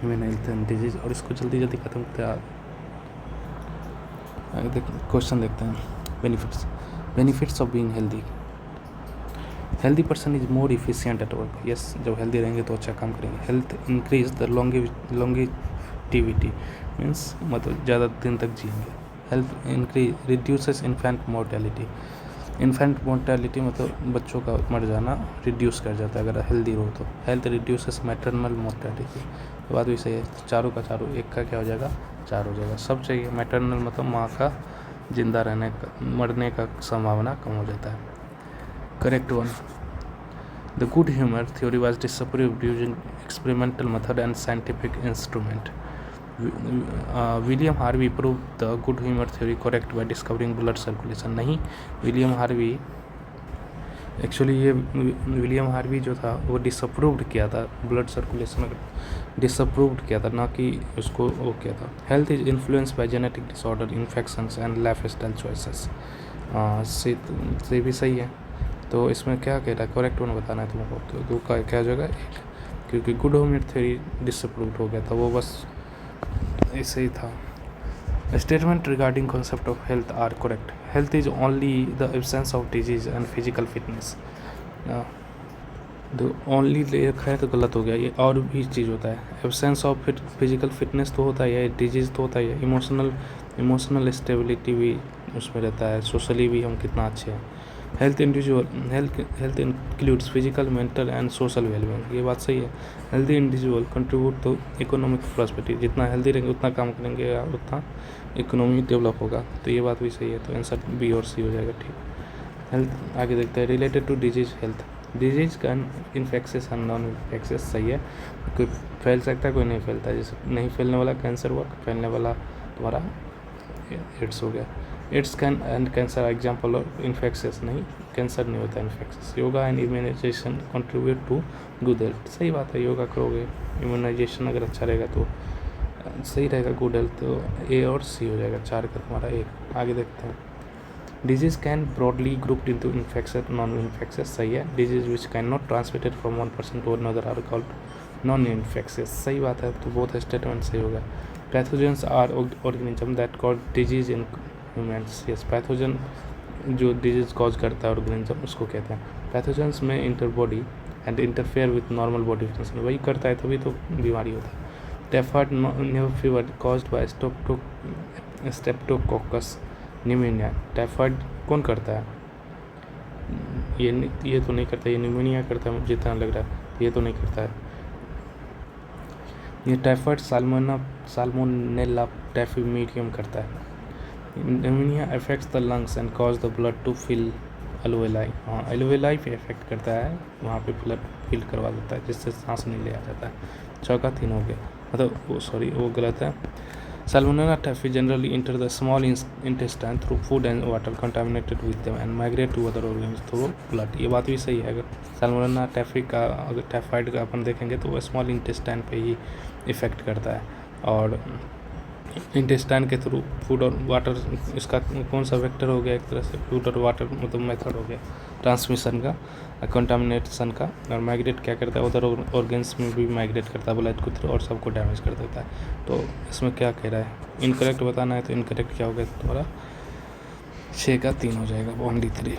Human health and disease, और इसको जल्दी जल्दी खत्म करते हैं। क्वेश्चन देखते हैं। Benefits of being healthy person is more efficient at work. Yes, जब हेल्दी रहेंगे तो अच्छा काम करेंगे। Health increase the longevity, means मतलब ज़्यादा दिन तक जिएंगे। Health increase reduces infant mortality मतलब बच्चों का मर जाना रिड्यूस कर जाता है अगर हेल्दी रहो तो। हेल्थ रिड्यूसेस मैटरनल मोर्टेलिटी, बात भी सही है। चारों का चारों, एक का क्या हो जाएगा, 4 हो जाएगा। सब चाहिए। मैटरनल मतलब माँ का जिंदा रहने का, मरने का संभावना कम हो जाता है। Correct one. The good humour theory was disproved using experimental method and scientific instrument. William Harvey prove the good humour theory correct by discovering blood circulation. नहीं, विलियम हार्वी एक्चुअली ये विलियम हार्वी जो था वो disapproved किया था, blood circulation disapproved किया था, ना कि उसको वो किया था। Health is influence by genetic disorder, infections and life style choices. से भी सही है। तो इसमें क्या कह रहा है, करेक्ट वन बताना है तुमको। तो दो का क्या हो जाएगा, एक, क्योंकि गुड ह्यूमर थ्योरी डिसअप्रूव्ड हो गया था, वो बस ऐसे ही था। Statement regarding concept of health are correct. Health is only the absence of disease and physical fitness. तो ओनली लिखा है तो गलत हो गया, ये और भी चीज़ होता है। एब्सेंस ऑफ फिजिकल फिटनेस तो होता ही है, डिजीज़ तो होता ही है, इमोशनल स्टेबिलिटी भी उसमें रहता है, सोशली भी हम कितना अच्छे हैं। Health includes physical, mental and social wellbeing, ये बात सही है। Healthy individual contribute to economic prosperity, जितना हेल्दी रहेंगे उतना काम करेंगे या उतना इकोनॉमी डेवलप होगा, तो ये बात भी सही है। तो आंसर बी और सी हो जाएगा, ठीक। हेल्थ आगे देखते हैं। Related to disease health, disease का इन्फेक्शियस एंड नॉन इन्फेक्शियस, सही है। कोई फैल सकता है, कोई नहीं फैलता है। जैसे नहीं फैलने वाला कैंसर हुआ, फैलने वाला तुम्हारा एड्स हो गया। AIDS can and cancer example of infectious, नहीं कैंसर नहीं होता infectious. Yoga and immunisation contribute to good health, सही बात है। योगा करोगे, इम्यूनाइजेशन अगर अच्छा रहेगा तो सही रहेगा, गुड हेल्थ। तो ए और सी हो जाएगा, 4 का तुम्हारा 1। आगे देखते हैं। Disease can broadly grouped into infection, non infectious, सही है। Disease which can not transmitted from one person to another are called non infectious, सही बात है। तो बोथ स्टेटमेंट सही होगा। Pathogens are organism that cause disease in humans, yes. Pathogen जो disease cause करता है ऑर्गेनिज्म, उसको कहते हैं। पैथोजेंस में enter body and interfere with normal body function, वही करता है तभी तो बीमारी होता है। Typhoid fever caused by streptococcus pneumonia, typhoid कौन करता है, ये तो नहीं करता, ये निमोनिया करता है जितना लग रहा है, ये तो नहीं करता है। ये टाइफाइड साल्मोनेला टाइफिमीडियम करता है। Pneumonia affects the lungs and cause the blood to fill alveoli, हाँ एल्वेलाई पे इफेक्ट करता है, वहाँ पे ब्लड फिल करवा देता है, जिससे सांस नहीं लिया जाता है। 6 का 3 हो गया, मतलब वो गलत है। Salmonella typhi generally enter the small intestine through food and water contaminated with them and migrate to other organs through blood, ये बात भी सही है। अगर Salmonella typhi का, अगर टाइफाइड का अपन देखेंगे तो वो स्मॉल इंटेस्टाइन पे ही इफेक्ट करता है, और इंटेस्टाइन के थ्रू फूड और वाटर, इसका कौन सा वेक्टर हो गया, एक तरह से फूड और वाटर मतलब मेथड हो गया ट्रांसमिशन का, कंटामिनेशन का। और माइग्रेट क्या करता है, उधर ऑर्गेन्स में भी माइग्रेट करता है ब्लड के थ्रू और सबको डैमेज कर देता है। तो इसमें क्या कह रहा है, इनकरेक्ट बताना है, तो इनकरेक्ट क्या हो गया तुम्हारा, 6 का 3 हो जाएगा, ओनली 3।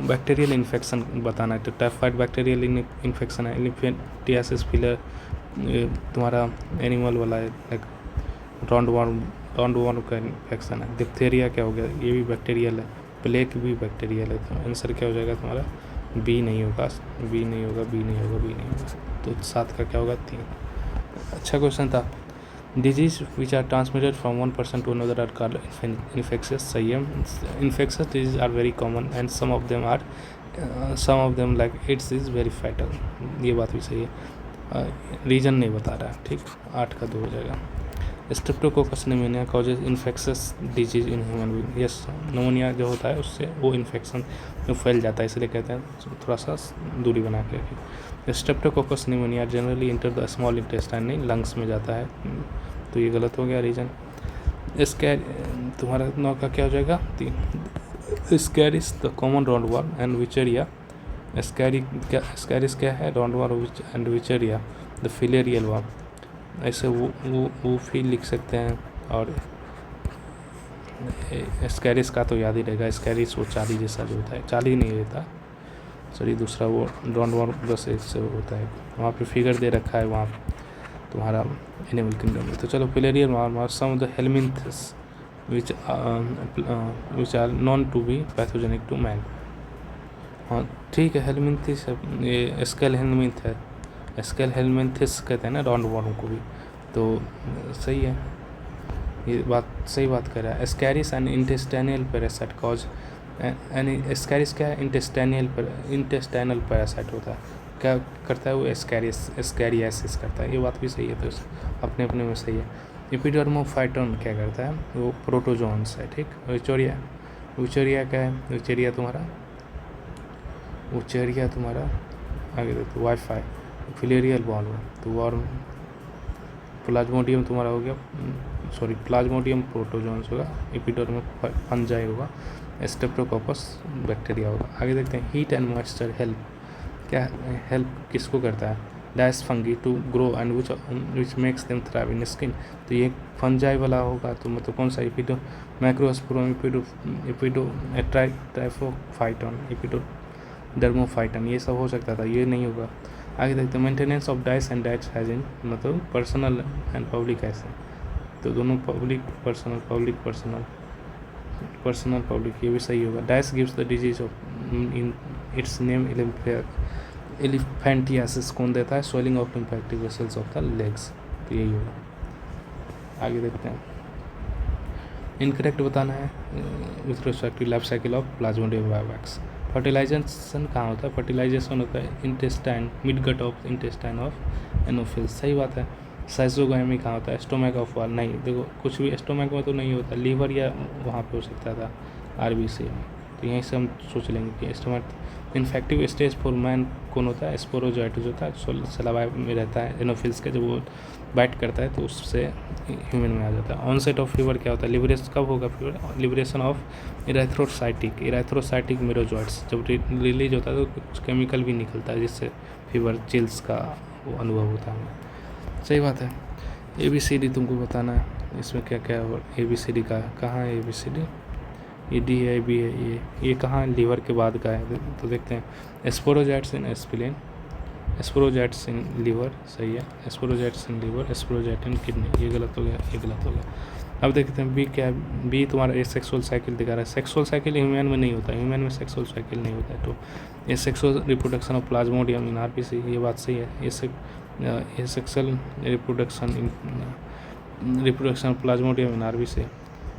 बैक्टीरियल इन्फेक्शन बताना है, तो टाइफाइड बैक्टीरियल इन्फेक्शन है। इन्फेक्टियासिस फिलर तुम्हारा एनिमल वाला है, लाइक राउंड वार्म का इन्फेक्शन है। डिप्थेरिया क्या हो गया, ये भी बैक्टीरियल है। प्लेग भी बैक्टीरियल है। तो आंसर क्या हो जाएगा तुम्हारा, बी नहीं होगा, बी नहीं होगा, बी नहीं होगा, बी नहीं होगा। तो 7 का क्या होगा, 3। अच्छा क्वेश्चन था। Disease which are transmitted from one person to another are called infectious, सही है। Infectious disease are very common and some of them like AIDS is very fatal, ये बात भी सही है। रीजन नहीं बता रहा है, ठीक। 8 का 2 हो जाएगा। Streptococcus pneumonia causes infectious disease in human being, yes. Pneumonia जो होता है उससे वो इन्फेक्शन में फैल जाता है, इसलिए कहते हैं थोड़ा सा दूरी बना के रखिए। Streptococcus pneumonia generally enter the small intestine, नहीं लंग्स में जाता है, तो ये गलत हो गया रीजन। तुम्हारा 9 का क्या हो जाएगा, 3। Ascaris the common round worm and Wuchereria, Ascaris क्या है, round worm and Wuchereria the filarial worm. ऐसे वो फील लिख सकते हैं। और स्कैरिस का तो याद ही रहेगा, स्कैरिस वो चाली जैसा जो होता है, चाली नहीं रहता सॉरी, दूसरा वो डॉन वॉर बस इससे होता है। वहाँ पे फिगर दे रखा है वहाँ तुम्हारा एनिमल किंगडम में। तो चलो filarial worms, some of the helminths which are known to be pathogenic to man. हाँ ठीक है, हेलमिंथिस ये स्केल हेलमिंथ है, स्केल हेलमिंथिस कहते हैं ना डॉन वॉर को भी, तो सही है, ये बात सही बात कर रहा है। स्कैरिस and intestinal parasite cause and स्कैरिस क्या है, इंटेस्टाइनल पैरासाइट होता है, क्या करता है वो स्कैरियासिस करता है, ये बात भी सही है, तो अपने अपने में सही है। एपिडर्मोफाइटन क्या करता है, वो प्रोटोजोन्स है, ठीक। विचोरिया क्या है, विचोरिया तुम्हारा आगे देखो वाईफाई फिलेरियल बॉल हुआ, तो वार्म प्लाज्मोडियम तुम्हारा हो गया, सॉरी प्लाज्मोडियम प्रोटोजोन्स होगा, एपिडर्म फंजाई होगा, स्टेप्टोकोकस बैक्टीरिया होगा। आगे देखते हैं हीट एंड मॉइस्चर हेल्प किसको करता है, डायस fungi to grow and which makes them thrive in skin. तो ये फंजाई वाला होगा, तो मतलब कौन सा, मैक्रोस्पोरम ट्राइफोफाइटन, एपिडोडर्मोफाइटन, ये सब हो सकता था, ये नहीं होगा। आगे देखते हैं maintenance of dice and diets hygiene, मतलब पर्सनल एंड पब्लिक ऐसे, तो दोनों पब्लिक ये भी सही होगा। Dice gives the disease of in its name elephantiasis, कौन देता है, swelling of lymphatic vessels of the legs, तो यही होगा। आगे देखते हैं इनकरेक्ट बताना है with respect to life cycle of Plasmodium vivax. Fertilisation कहाँ होता है, फर्टिलाइजेशन होता है intestine, midgut of intestine of Anopheles, सही बात है। साइजोगामी कहाँ होता है, स्टोमैक ऑफ वाल, नहीं देखो कुछ भी स्टोमैक में तो नहीं होता, लीवर या वहाँ पे हो सकता था आरबीसी में, तो यहीं से हम सोच लेंगे कि stomach. Infective stage for man कौन होता है, स्पोरोजोइट्स होता है, सलावा में रहता है एनोफिल्स के, जब वो बाइट करता है तो उससे ह्यूमन में आ जाता है। ऑनसेट ऑफ फीवर क्या होता है, लिबरेशन कब होगा फीवर, लिबरेशन ऑफ इरेथ्रोसाइटिक मेरोजॉइट्स, जब रिलीज होता है तो कुछ केमिकल भी निकलता है जिससे फीवर चिल्स का वो अनुभव होता है, सही बात है। ABCD तुमको बताना है, इसमें क्या क्या है, ABCD का कहाँ है, ABCD ये D है, B है, ये कहाँ है, लीवर के बाद का है, तो देखते हैं sporozoites in spleen, sporozoites in liver, सही है, sporozoites in liver, sporozoite in kidney, ये गलत हो गया, ये गलत हो गया। अब देखते हैं B क्या है, B तुम्हारा ये सेक्सुअल साइकिल दिखा रहा है, सेक्सुअल साइकिल ह्यूमन में नहीं होता, ह्यूमन में सेक्सुअल साइकिल नहीं होता है, तो ये sexual reproduction of Plasmodium in RBC, ये बात सही है, ये सेक्सुअल रिप्रोडक्शन प्लाज्मोडियम इन RBC,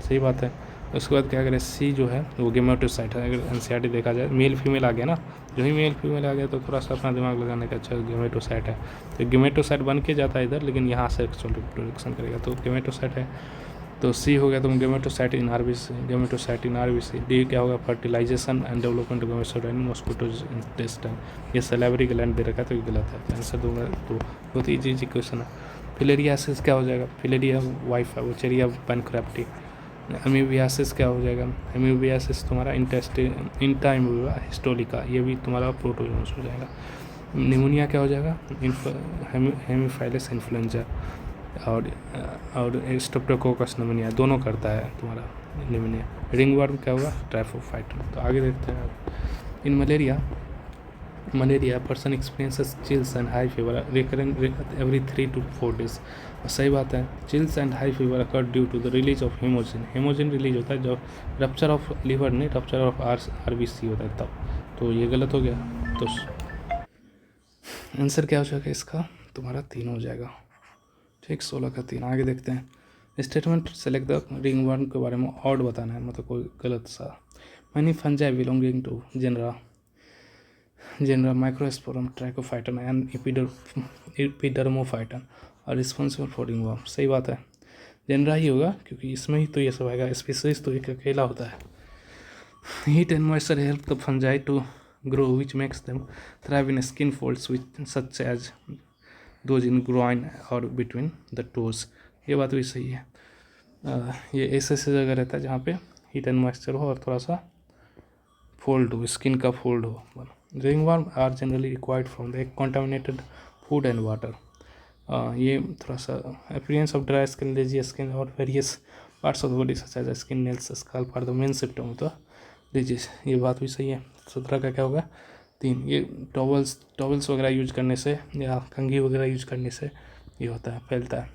सही बात है। उसके बाद क्या करें, C जो है वो गेमेटोसाइट है, अगर NCERT देखा जाए मेल फीमेल आ गया ना, जो ही मेल फीमेल आ गया तो थोड़ा सा अपना दिमाग लगाने का, अच्छा गेमेटोसाइट है, तो गेमेटोसाइट बन के जाता है इधर, लेकिन यहाँ सेक्सुअल रिप्रोडक्शन करेगा, तो गेमेटोसाइट है, तो C हो गया, तो गेमेटोसाइट इन RBC। D क्या होगा, fertilization and development of gametocyte in mosquito's intestine, ये सैलिवरी ग्लैंड दे रखा है, तो ये गलत है, तो आंसर दूंगा, तो बहुत ईजी क्वेश्चन है। फिलेरियासिस क्या हो जाएगा, फिलेरिया वाइफ है, वोचेरिया पैनक्राफ्टी। अमीबियासिस क्या हो जाएगा, अमीबियासिस तुम्हारा इंटाइम्यूबा हिस्टोलिका, ये भी तुम्हारा प्रोटोजोन्स हो जाएगा। निमोनिया क्या हो जाएगा, हेमीफाइलस इन्फ्लुएंजा, और स्ट्रेप्टोकोकस निमोनिया, दोनों करता है तुम्हारा निमोनिया। रिंगवर्म क्या होगा, ट्राइफोफाइटन। तो आगे देखते हैं in malaria person experiences chills and high fever recurring every 3 to 4 days, सही बात है। Chills and high fever occur due to the release of haemozoin रिलीज होता है जब रप्चर ऑफ लीवर नहीं, रप्चर ऑफ RBC होता है तब, तो ये गलत हो गया, तो आंसर क्या हो जाएगा इसका, तुम्हारा 3 हो जाएगा, ठीक, 16 का 3। आगे देखते हैं स्टेटमेंट सेलेक्ट द रिंगवर्म के बारे में ऑड बताना है, मतलब कोई गलत सा। Many fungi belonging to genera Microsporum Trichophyton and Epidermophyton और रिस्पॉन्सिबल फॉर रिंगवर्म, सही बात है, जेनरा ही होगा क्योंकि इसमें ही तो ये सब आएगा, स्पीसीज तो एक अकेला होता है। Heat and moisture help the fungi to grow which makes them thrive in skin folds which such as those in groin और बिटवीन द टोज, ये बात भी सही है। ये ऐसे जगह रहता है जहाँ पे हीट एंड मॉइस्चर हो और थोड़ा सा फोल्ड हो, स्किन का फोल्ड हो। Ringworm are generally required from the contaminated food and water, ये थोड़ा सा appearance of dry skin, lazy skin और various parts of the body such as skin, nails, scalp are the main symptom to disease. ये बात भी सही है। 17 का क्या होगा 3, ये टॉवल्स वगैरह यूज करने से या कंघी वगैरह यूज करने से ये होता है, फैलता है।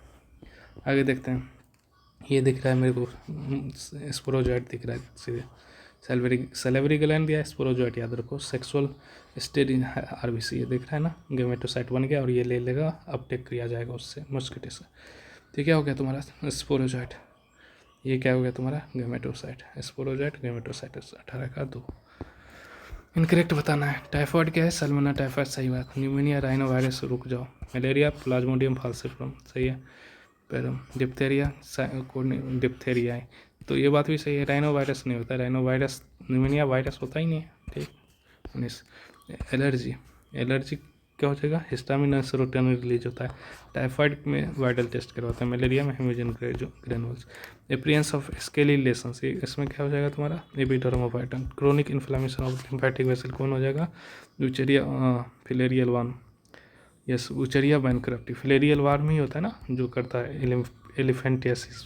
आगे देखते हैं। ये दिख रहा है मेरे को स्पोरोजॉइट दिख रहा है सीधे, सैलिवरी ग्लैंड या स्पोरोजॉइट याद रखो। सेक्सुअल स्टेज इन आरबीसी ये दिख रहा है ना, गेमेटोसाइट बन गया और ये ले लेगा, अपटेक किया जाएगा उससे मस्किटो से। तो क्या हो गया तुम्हारा स्पोरोजॉइट, ये क्या हो गया तुम्हारा गेमेटोसाइट, स्पोरोजॉइट गेमेटोसाइट। 18 का 2 इनकरेक्ट बताना है। टाइफॉइड क्या है, सल्मोना टाइफाइड सही बात। न्यूमोनिया, राइनो वायरस रुक जाओ। मलेरिया, प्लाज्मोडियम फाल्सिफरम सही है। फिर डिप्थेरिया, डिप्थेरिया है तो ये बात भी सही है। राइनो वायरस नहीं होता, राइनो वायरस न्यूमोनिया वायरस होता ही नहीं है, ठीक। 19 एलर्जी क्या हो जाएगा, हिस्टामिन और सेरोटोनिन रिलीज होता है। टाइफाइड में वाइटल टेस्ट करवाता है, मलेरिया में haemozoin granules. Appearance of scaly lesions, इसमें क्या हो जाएगा तुम्हारा Epidermophyton. Chronic inflammation of lymphatic vessel कौन हो जाएगा, Wuchereria filarial one, yes Wuchereria bancrofti. Filarial worm ही होता है ना जो करता है एलिफेंटियासिस,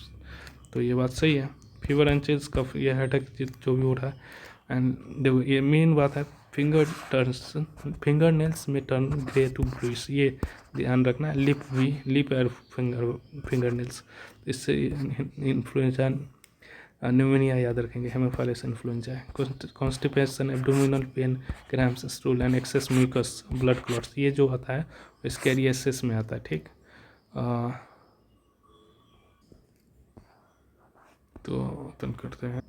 तो ये बात सही है। फीवर एंड चिल्स, कफ, ये हेडेक जो भी हो रहा है। एंड ये मेन बात है, फिंगर नेल्स में टर्न ग्रे टू ब्लूइश, ये ध्यान रखना। लिप और फिंगर नेल्स, इससे इन्फ्लुएंजा न्यूमोनिया याद रखेंगे। हेमोफाइलस इन्फ्लुएंजा है। Constipation, abdominal pain, cramps, stool and excess mucus, blood clots, ये जो आता है स्कैरियसिस में आता है, ठीक। तो ओपन करते हैं।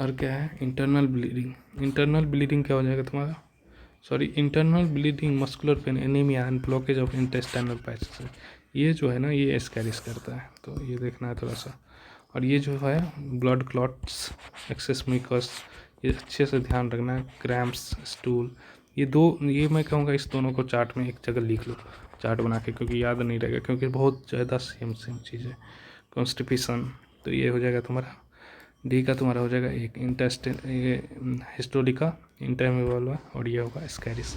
और क्या है, इंटरनल ब्लीडिंग। इंटरनल ब्लीडिंग क्या हो जाएगा तुम्हारा, sorry internal bleeding, muscular pain, anaemia and blockage of intestinal passage, ये जो है ना ये एस्कैरिस करता है, तो ये देखना है थोड़ा सा। और ये जो है ब्लड क्लॉट्स, एक्सेस म्यूकस, ये अच्छे से ध्यान रखना है। क्रैम्प्स, स्टूल, ये मैं कहूँगा इस दोनों को चार्ट में एक जगह लिख लो, चार्ट बना के, क्योंकि याद नहीं रहेगा, क्योंकि बहुत ज़्यादा सेम चीज़ है। कॉन्स्टिपेशन, तो ये हो जाएगा तुम्हारा डी का, तुम्हारा हो जाएगा एक इंटेस्टिन, ये हिस्टोलिका इंटरमिवल, और ये होगा स्कैरिस।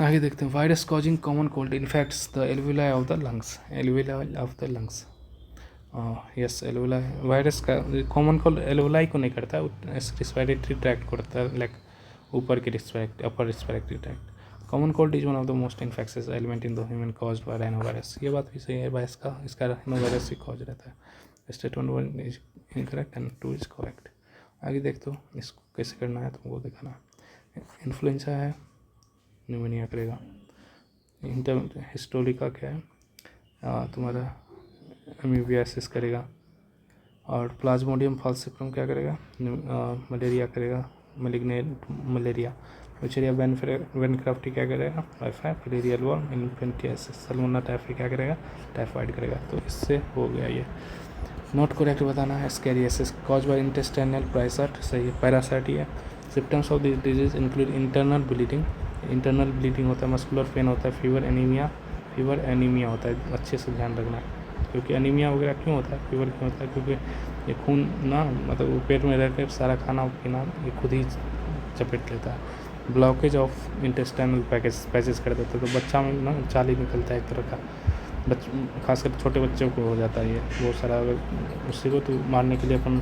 आगे देखते हैं। Virus causing common cold infects the alveoli of the lungs, alveoli of the lungs, yes alveoli. Virus का कॉमन कोल्ड एल्विलाई को नहीं करता है, रिस्पिरेटरी ट्रैक्ट को करता है, लाइक ऊपर के upper respiratory tract. Common cold is one of the most infectious element in the human caused by rhino virus, ये बात भी सही है। वायरस का इसका राइनो वायरस ही कॉज रहता है। Statement 1 is incorrect and 2 is correct. आगे देख दो इसको कैसे करना है तुमको दिखाना। इन्फ्लुएंजा है, न्यूमोनिया करेगा। हिस्टोलिका क्या है तुम्हारा एमीबियासिस करेगा। और प्लाज्मोडियम फाल्सिफरम क्या करेगा, मलेरिया करेगा, मलिग्नेंट मलेरिया। यूचेरिया बैंक्रप्टी क्या करेगा, वाईफाई, फिलेरियल वर्म, इन्फेंटियासिस। सल्मोना टाइफी क्या करेगा, टाइफाइड करेगा। तो इससे हो गया ये। नॉट करेक्ट बताना है। स्कैरियसिस कॉज बाय इंटेस्टाइनल पैरासाइट, सही है, पैरासाइट ही है। Symptoms of this disease include internal bleeding, internal bleeding होता है, मस्कुलर पेन होता है, फीवर एनीमिया होता है। अच्छे से ध्यान रखना है, क्योंकि एनीमिया वगैरह क्यों होता है, फीवर क्यों होता है, क्योंकि ये खून ना मतलब वो पेट में रहकर सारा खाना पीना ये खुद ही चपेट लेता है। ब्लॉकेज ऑफ इंटेस्टाइनल पैसेज कर देता है, तो बच्चा में ना चाली निकलता है एक तरह का, खासकर छोटे बच्चों को हो जाता है ये बहुत सारा। अगर उसी को तो मारने के लिए अपन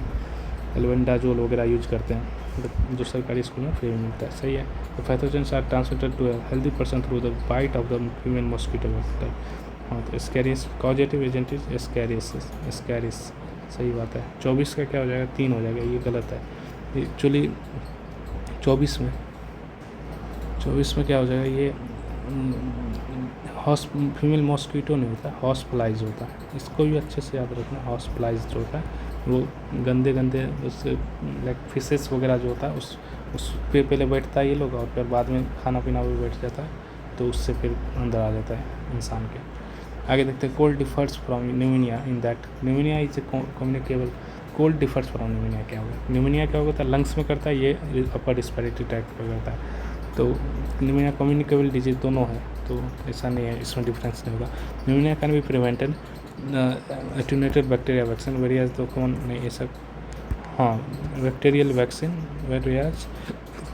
एल्बेंडाजोल वगैरह यूज करते हैं, जो सरकारी स्कूल में फ्री में मिलता है, सही है। तो pathogens are transmitted to a healthy person through the bite of the human mosquito type. हाँ, तो ascariasis causative agent is Ascaris, सही बात है। 24 का क्या हो जाएगा, 3 हो जाएगा, ये गलत है। एक्चुअली 24 में क्या हो जाएगा, ये फीमेल मॉस्किटो नहीं होता, हॉस्पिटलाइज होता है। इसको भी अच्छे से याद रखना। हॉस्पिटलाइज जो होता है वो गंदे उससे लाइक फिशेस वगैरह जो होता है उस पे पहले बैठता है ये लोग, और फिर बाद में खाना पीना भी बैठ जाता है, तो उससे फिर अंदर आ जाता है इंसान के। आगे देखते हैं। Cold differs from pneumonia in that pneumonia is a communicable. Cold differs from pneumonia क्या होगा, न्यूमोनिया क्या होता है, लंग्स में करता है, ये अपर रिस्पिरेटरी ट्रैक्ट पर करता है। तो न्यूमोनिया कम्युनिकेबल डिजीज दोनों है, तो ऐसा नहीं है, इसमें डिफरेंस नहीं होगा। Pneumonia can be prevented attenuated bacteria vaccine, various तो कॉमन नहीं ये सब, हाँ bacterial vaccine, various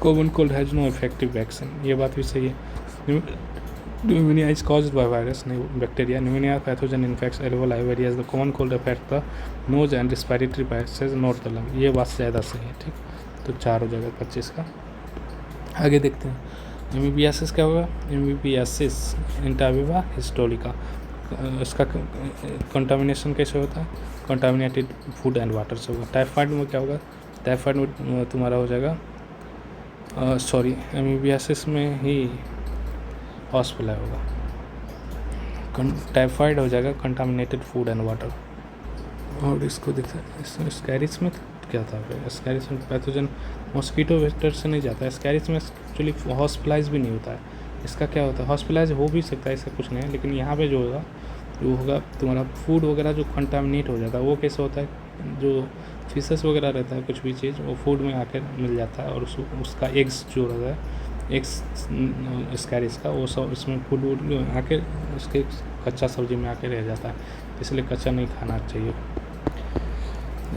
common cold has no effective vaccine, ये बात भी सही है। Pneumonia is caused by virus, bacteria. Pneumonia pathogen infects alveoli, whereas the common cold affects the nose and respiratory passages, not the lung. ये बात ज़्यादा सही है, ठीक। तो 4 हो जाएगा 25 का। आगे देखते हैं एमीबियासिस क्या होगा। एमीबियासिस इंटाविवा हिस्टोलिका, इसका कंटामिनेशन कैसे होता है, कंटामिनेटेड फूड एंड वाटर से होगा। टाइफाइड में क्या होगा, टाइफाइड में तुम्हारा हो जाएगा एमीबियासिस में ही हॉस्पिटल होगा। टाइफाइड हो जाएगा कंटामिनेटेड फूड एंड वाटर। और इसको देखते हैं, इसमें स्कैरिस में क्या था, स्कैरिस में पैथोजन मॉस्किटो वेक्टर से नहीं जाता है। स्कैरिस में एक्चुअली हॉस्पिटलाइज भी नहीं होता है। इसका क्या होता है, हॉस्पिटलाइज हो भी सकता है, इसका कुछ नहीं है, लेकिन यहाँ पे जो होगा तुम्हारा फूड वगैरह जो कंटामिनेट हो जाता है, वो कैसे होता है, जो फिशेस वगैरह रहता है, कुछ भी चीज़ वो फूड में आकर मिल जाता है, और उसका एग्स जो रहता है, एग्स स्कैरिस का, वो सब इसमें फूड आके उसके कच्चा सब्जी में आके रह जाता है, इसलिए कच्चा नहीं खाना चाहिए।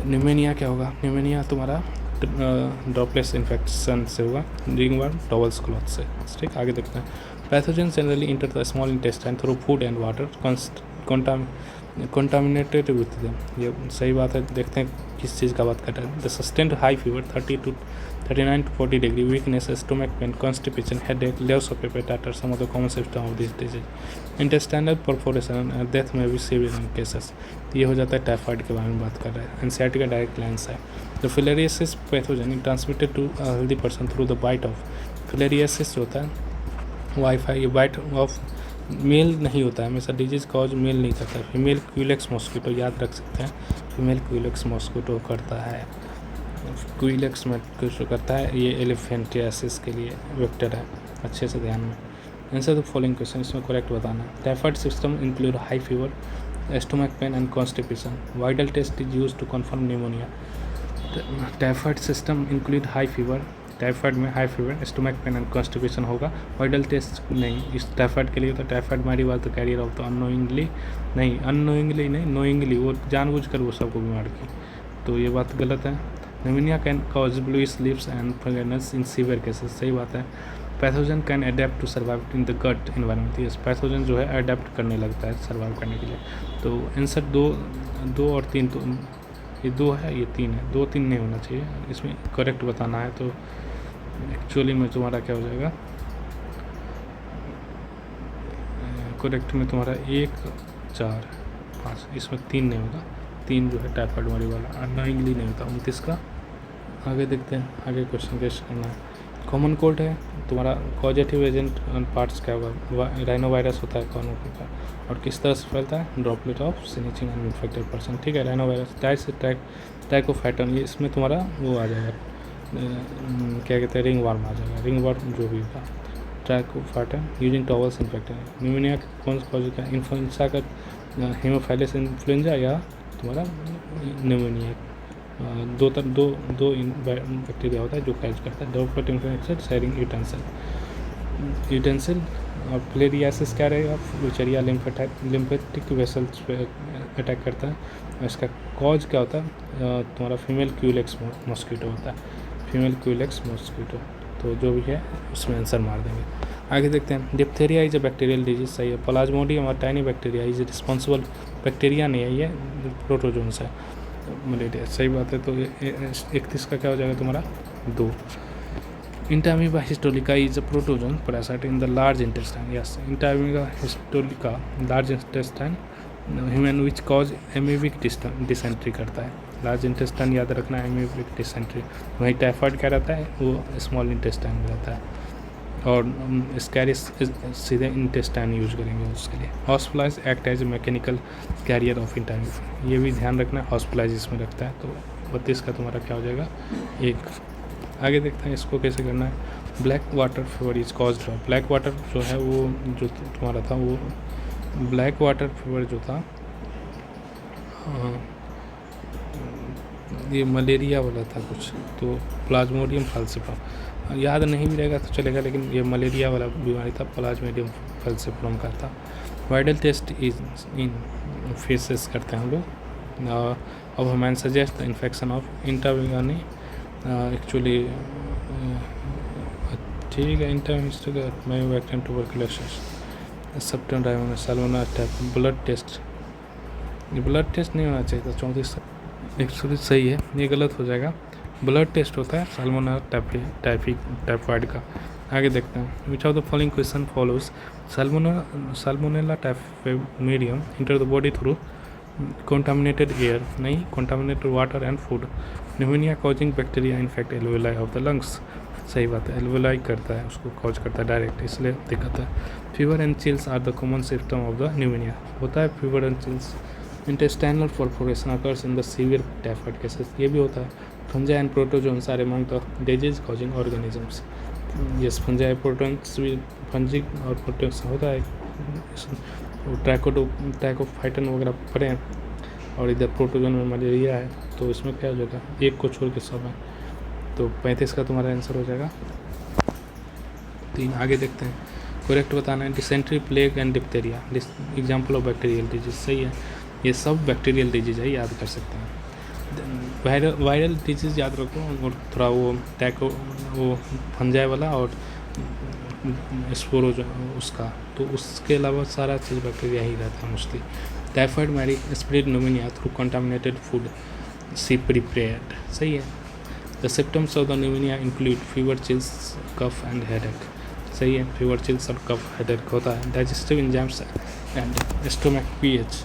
न्यूमोनिया क्या होगा, न्यूमोनिया तुम्हारा ड्रॉपलेट्स इन्फेक्शन से होगा, रिंगवर्म टॉवल्स क्लॉथ से, ठीक। आगे देखते हैं pathogen generally enter the small intestine through food and water contaminated with them. ये सही बात है। देखते हैं किस चीज़ का बात कर रहे हैं। The sustained high fever 39 to 40 degree, weakness, stomach pain, constipation, headache, loss of appetite are some of the common symptom of this disease. Intestinal perforation and death में भी सीवियर केसेस। ये हो जाता है टाइफाइड के बारे में बात कर रहे हैं। एंजाइटी का डायरेक्ट लाइन्स है। The filariasis pathogen transmitted to healthy person through the bite of. Filariasis जो होता है वाईफाई, ये बाइट ऑफ मेल नहीं होता है, हमेशा डिजीज कॉज मेल नहीं करता है। फीमेल क्यूलेक्स मॉस्किटो याद रख सकते हैं, फीमेल क्यूलेक्स मॉस्किटो करता है, क्यूलेक्स मॉस्किटो करता है, ये एलिफेंटियासिस के लिए वेक्टर है, अच्छे से ध्यान में। आंसर द फॉलोइंग क्वेश्चन, इसमें करेक्ट बताना है। Typhoid system include high fever, stomach pain and constipation. Widal test is use to confirm pneumonia. Typhoid system include high fever, typhoid में high fever, stomach pain and constipation होगा। Widal test नहीं, इस typhoid के लिए होता है। Typhoid Mary was the carrier of the unknowingly नहीं, knowingly वो जानबूझकर वो सबको बीमार की, तो ये बात गलत है। Pneumonia can cause bluish lips and fungus in severe cases, सही बात है। Pathogen can adapt to survive in the gut environment, ये पैथोजन जो है अडेप्ट करने लगता है सर्वाइव करने के लिए। तो आंसर दो और 3, तो ये 2 है, ये 3 है, 2 3 नहीं होना चाहिए, इसमें करेक्ट बताना है। तो एक्चुअली में तुम्हारा क्या हो जाएगा, करेक्ट में तुम्हारा 1 4 5, इसमें 3 नहीं होगा, 3 जो है टाइफाइड वाली वाला, अननोइंगली नहीं होता। 29 का आगे देखते हैं, आगे क्वेश्चन कैसे करना है। कॉमन कोल्ड है तुम्हारा, कॉजेटिव एजेंट पार्ट्स क्या होगा, राइनो वायरस होता है कॉमन कोल्ड का, और किस तरह से फैलता है, droplet of sneezing and infected person, ठीक है। राइनो वायरस ट्राइकोफाइटन, ये इसमें तुम्हारा वो आ जाएगा, क्या कहते हैं, रिंग वार्म आ जाएगा, रिंग वार्म जो भी होगा, trichophyton using towels infected. Pneumonia कौन सा कॉज का, इन्फ्लुएंजा का, हेमोफाइलस इन्फ्लुएंजा या तुम्हारा न्यूमोनिया, दो बैक्टीरिया होता है जो कैच करता है। Droplet infection sharing utensil. और फिलेरियासिस क्या रहेगा, फ्लूचेरिया लिम्फेटिक वेसल्स पे अटैक करता है। और इसका कॉज क्या होता है, तुम्हारा फीमेल क्यूलेक्स मॉस्किटो होता है, फीमेल क्यूलेक्स मॉस्किटो, तो जो भी है उसमें आंसर मार देंगे। आगे देखते हैं, diphtheria is a bacterial disease, सही है। प्लाज्मोडियम और tiny bacteria is responsible, bacteria नहीं है, ये प्रोटोजोन्स है। मलेरिया, सही बात है। तो 31 का क्या हो जाएगा तुम्हारा 2। Entamoeba histolytica is a protozoan parasite in the large intestine, yes. Entamoeba histolytica large intestine human which cause amoebic dysentery करता है। लार्ज इंटेस्टाइन याद रखना है, एमीबिक डिसेंट्री। वहीं टाइफाइड क्या रहता है, वो स्मॉल इंटेस्टाइन में रहता है। और स्कैरिस सीधे इंटेस्टाइन यूज करेंगे उसके लिए। Hospitalize act as mechanical carrier of Entamoeba, ये भी ध्यान रखना है, हॉस्पिटलाइज इसमें रखता है। तो 32 का तुम्हारा क्या हो जाएगा 1। आगे देखते हैं इसको कैसे करना है। Black water fever is caused by, black water जो है वो जो तुम्हारा था, वो ब्लैक वाटर फीवर जो था ये मलेरिया वाला था कुछ, तो प्लाज्मोडियम फाल्सिफरम याद नहीं भी रहेगा तो चलेगा, लेकिन ये मलेरिया वाला बीमारी था, प्लाज्मोडियम फाल्सिफरम का था। Widal test is in faeces करते हैं हम लोग। अब हमें सजेस्ट द इन्फेक्शन ऑफ इंट्रावेगानी, एक्चुअली ठीक है, इंटरमिस्टिक ट्यूबरकुलोसिस, सेप्टम डायमोना साल्मोनेला टाइप ब्लड टेस्ट, ये ब्लड टेस्ट नहीं होना चाहिए था 34 एक्चुअली सही है, ये गलत हो जाएगा। ब्लड टेस्ट होता है साल्मोनेला टाइफाइड का। आगे देखते हैं, which of the following question follows Salmonella typhimurium enter the body through contaminated air, नहीं contaminated water and food, pneumonia causing bacteria infect alveoli of the lungs, सही बात है, alveoli करता है, उसको कॉज करता है डायरेक्ट, इसलिए दिक्कत है। Fever and chills are the common symptom of the pneumonia, होता है fever and chills. Intestinal perforation occurs in the severe typhoid cases, ये भी होता है। Fungi and protozoans are among the disease causing organisms, yes fungi protons भी fungi और protons होता है। ट्रैकोफाइटन वगैरह पड़े हैं, और इधर प्रोटोजोन में मलेरिया है, तो इसमें क्या हो जाएगा, एक को छोड़ के सब है, तो 35 का तुम्हारा आंसर हो जाएगा 3। आगे देखते हैं, करेक्ट बताना है। Dysentery, plague and diphtheria example of bacterial disease, सही है, ये सब बैक्टीरियल डिजीज है, याद कर सकते हैं। वायरल डिजीज याद रखो, और थोड़ा वो फंजाई वाला और स्पोरो उसका, तो उसके अलावा सारा चीज़ बैक्टीरिया ही रहता है mostly. Typhoid Mary spread pneumonia through contaminated food see prepared, सही है। The symptoms of the pneumonia include fever, chills, cough and headache, सही है, फीवर, चिल्स और कफ हेडेक होता है। Digestive enzymes and stomach pH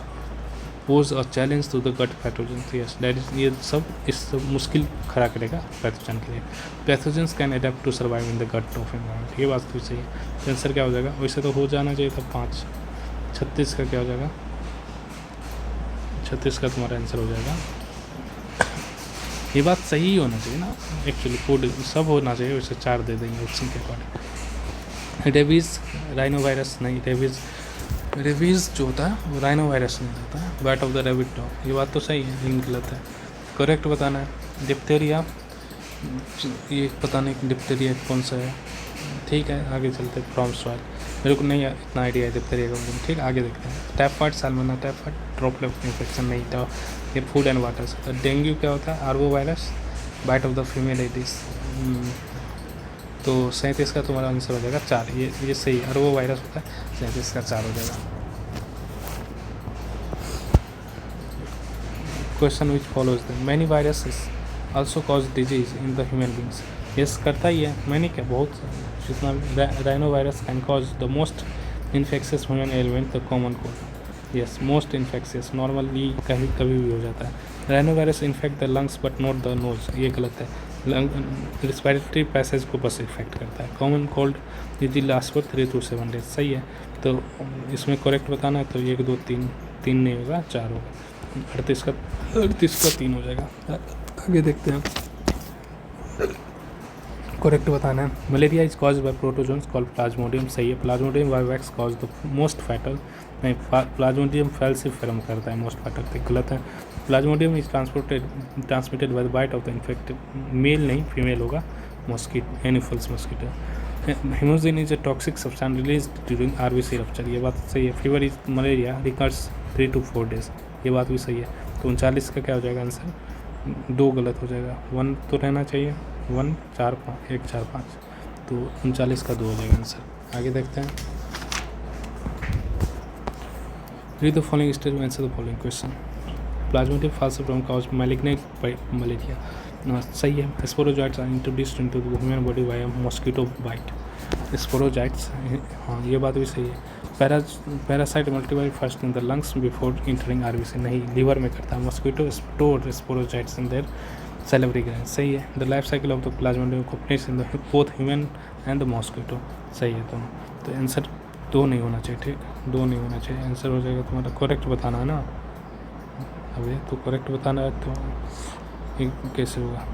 pose और challenge to the gut pathogen, yes that is, ये सब इस मुश्किल खड़ा करेगा पैथोजन के लिए। Pathogens can adapt to survive in the gut of environment, ये बात तो सही है। तो आंसर क्या हो जाएगा, वैसे तो हो जाना चाहिए था 5। 36 का क्या हो जाएगा, 36 का तुम्हारा आंसर हो जाएगा। ये बात सही ही होना चाहिए ना, एक्चुअली फूड सब होना चाहिए, वैसे 4 दे देंगे ऑप्शन के अकॉर्डिंग। रेबीज़, राइनो वायरस नहीं, रेबीज़ जो होता है वो राइनो वायरस नहीं होता है, bat of the rabbit dog, ये बात तो सही है, लेकिन गलत है। करेक्ट बताना है। डिप्थेरिया, ये पता नहीं कि डिप्थेरिया कौन सा है, ठीक है आगे चलते हैं। फ्रॉम सॉइल, मेरे को नहीं इतना आइडिया है डिप्थेरिया का, ठीक है आगे देखते हैं। Typhoid, salmonella typhoid, droplet infection नहीं था, ये फूड एंड वाटर से था। डेंगू क्या होता है, arbovirus, bite of the female Aedes, तो 37 का तुम्हारा आंसर हो जाएगा 4, ये सही है, आर्बो वायरस होता है, 37 का 4 हो जाएगा। Question which follows the many viruses also cause disease in the human beings, yes करता ही है, मैंने क्या बहुत जितना rhino virus can cause the most infectious human element the common cold, yes most infectious, normally कभी भी हो जाता है। Rhino virus infect the lungs but not the nose, ये गलत है, रिस्पायरेटरी पैसेज को बस इफेक्ट करता है। कॉमन कोल्ड यदि लास्ट पर 3 to 7 days, सही है, तो इसमें करेक्ट बताना है, तो 1 2 3 नहीं होगा, 4 होगा। 38 का 3 हो जाएगा। आगे देखते हैं, करेक्ट बताना है। Malaria is cause by protozoans called Plasmodium, सही है। Plasmodium vivax cause the most fatal, नहीं प्लाज्मोडियम फैल्सिफेरम करता है मोस्ट फैटल, तो गलत है। Plasmodium is transmitted by the bite of the infected, male नहीं फीमेल होगा, mosquito Anopheles mosquito. Hemozoin is a toxic substance release during RBC rupture, ये बात सही है। Fever is malaria recurs 3 to 4 days, ये बात भी सही है। तो 39 का क्या हो जाएगा आंसर, 2 गलत हो जाएगा, 1 तो रहना चाहिए, 1 4 5 1 4 5, तो 39 का 2 हो जाएगा आंसर। आगे देखते हैं, read the following statement, answer the following question. Plasmodium falciparum cause malignant by malaria, सही है। Sporozoites are introduced into the human body by mosquito bite, sporozoites, हाँ ये बात भी सही है। Parasite multiply first in the lungs before entering RBC, नहीं liver में करता है। Mosquito store sporozoites in their salivary gland, सही है। The life cycle of the Plasmodium completes in the both human and the mosquito, सही है दोनों। तो आंसर 2 नहीं होना चाहिए, ठीक 2 नहीं होना चाहिए, आंसर हो जाएगा तुम्हारा, करेक्ट बताना है ना, अभी तो करेक्ट बताना है, तो कैसे होगा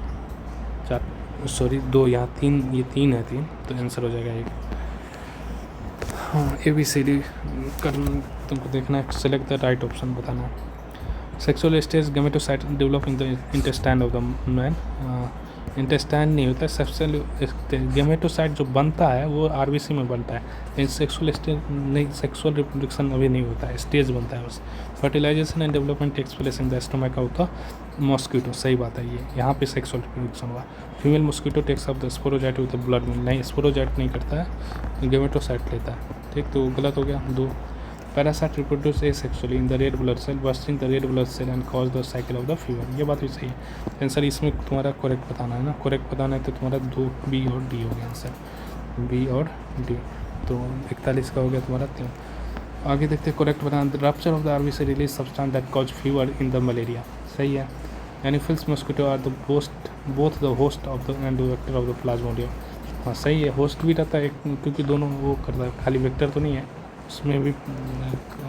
4 सॉरी 2, यहाँ 3, ये 3 है 3, तो आंसर हो जाएगा 1। हाँ ABCD कर तुमको देखना है, सेलेक्ट द राइट ऑप्शन बताना है। Sexual stage gametocyte develop in the intestine of the man, intestine नहीं होता है, सेक्सुअल गेमेटोसाइट जो बनता है वो आरबीसी में बनता है, लेकिन सेक्सुअल स्टेज नहीं, सेक्सुअल रिप्रोडक्शन अभी नहीं होता है, स्टेज बनता है बस। Fertilization and development takes place in the stomach of the mosquito, सही बात है ये, यहाँ पे सेक्सुअल रिप्रोडक्शन हुआ। Female mosquito takes off the sporozoite with the blood में, नहीं स्पोरोजाइट नहीं करता है, गेमेटोसाइट लेता है, ठीक, तो गलत हो गया। 2 parasite reproduce asexually in the red blood cell bursting the red blood cell and cause the cycle of the fever, ये बात भी सही है। आंसर इसमें तुम्हारा करेक्ट बताना है ना, करेक्ट बताना है तो तुम्हारा 2 बी और डी हो गया आंसर, बी और डी, तो 41 का हो गया तुम्हारा 3। आगे देखते हैं करेक्ट बताना, rupture of the RBC release substance that cause fever in the malaria, सही है। Anopheles mosquito are the both the host of the and vector of the Plasmodium, हाँ सही है, होस्ट भी रहता है क्योंकि दोनों वो करता है, खाली वेक्टर तो नहीं है, उसमें भी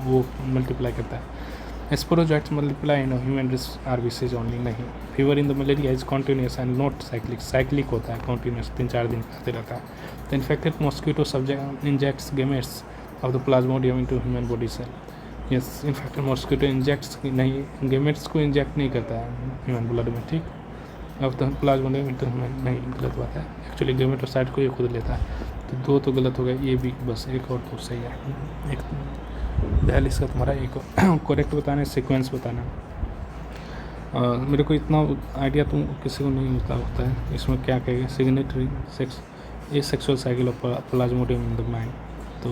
वो मल्टीप्लाई करता है। Sporozoites multiply in human RBCs only, नहीं। Fever in the malaria is continuous and not cyclic, cyclic होता है, कॉन्टिन्यूस 3-4 दिन करते रहता है। The infected mosquito subject injects gametes of the Plasmodium into human body cell, yes infected mosquito injects नहीं, gametes को inject नहीं करता है ह्यूमन ब्लड में, ठीक। अब तो प्लाज्मोडियम इनटू ह्यूमन, नहीं गलत बात है, एक्चुअली गेमेटोसाइट को ये खुद लेता है, तो 2 तो गलत हो गया, ये भी बस एक और तो सही है। एक 42 का तुम्हारा एक करेक्ट बताना है, सीक्वेंस बताना। मेरे को इतना आइडिया तुम किसी को नहीं होता है इसमें क्या कहेगा, signatory sex A sexual cycle of Plasmodium in the mind, तो